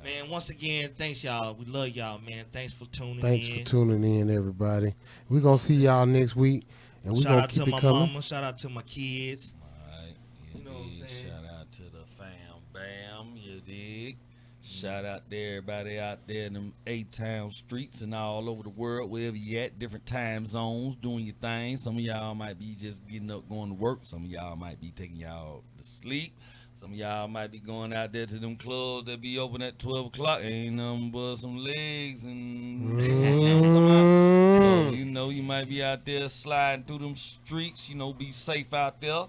Man, once again, thanks, y'all. We love y'all, man. Thanks for tuning Thanks in. for tuning in, everybody. We're going to see y'all next week, and we're going to keep it coming. Shout out to my mama. Shout out to my kids. All right. You know what I'm saying? Shout out to the fam bam, you dig? Shout out to everybody out there in them A-town streets and all over the world, wherever you at, different time zones, doing your thing. Some of y'all might be just getting up, going to work. Some of y'all might be taking y'all to sleep. Some of y'all might be going out there to them clubs that be open at 12 o'clock. Ain't nothing but some legs and you know what I'm talking about? So, you know, you might be out there sliding through them streets. You know, be safe out there.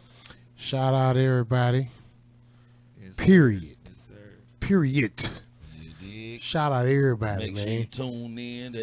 Shout out everybody. Yes, Period. Yes, sir. Period. You dig? Shout out everybody, Make sure you man. tune in to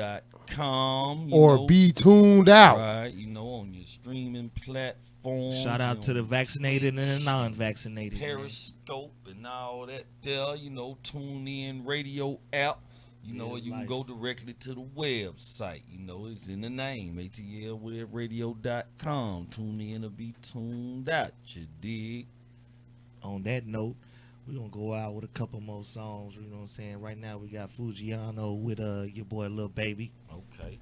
atlwebradio.com. Or be tuned out. Right, you know, on your streaming platforms. Shout out to the vaccinated and the non-vaccinated. man. Periscope and all that there, you know, tune in radio app. You know, Yeah, you can life. go directly to the website. You know, it's in the name, atlwebradio.com. Tune in or be tuned out, you dig? On that note, we're going to go out with a couple more songs. You know what I'm saying? Right now, we got Fujiano with your boy Lil Baby. Okay.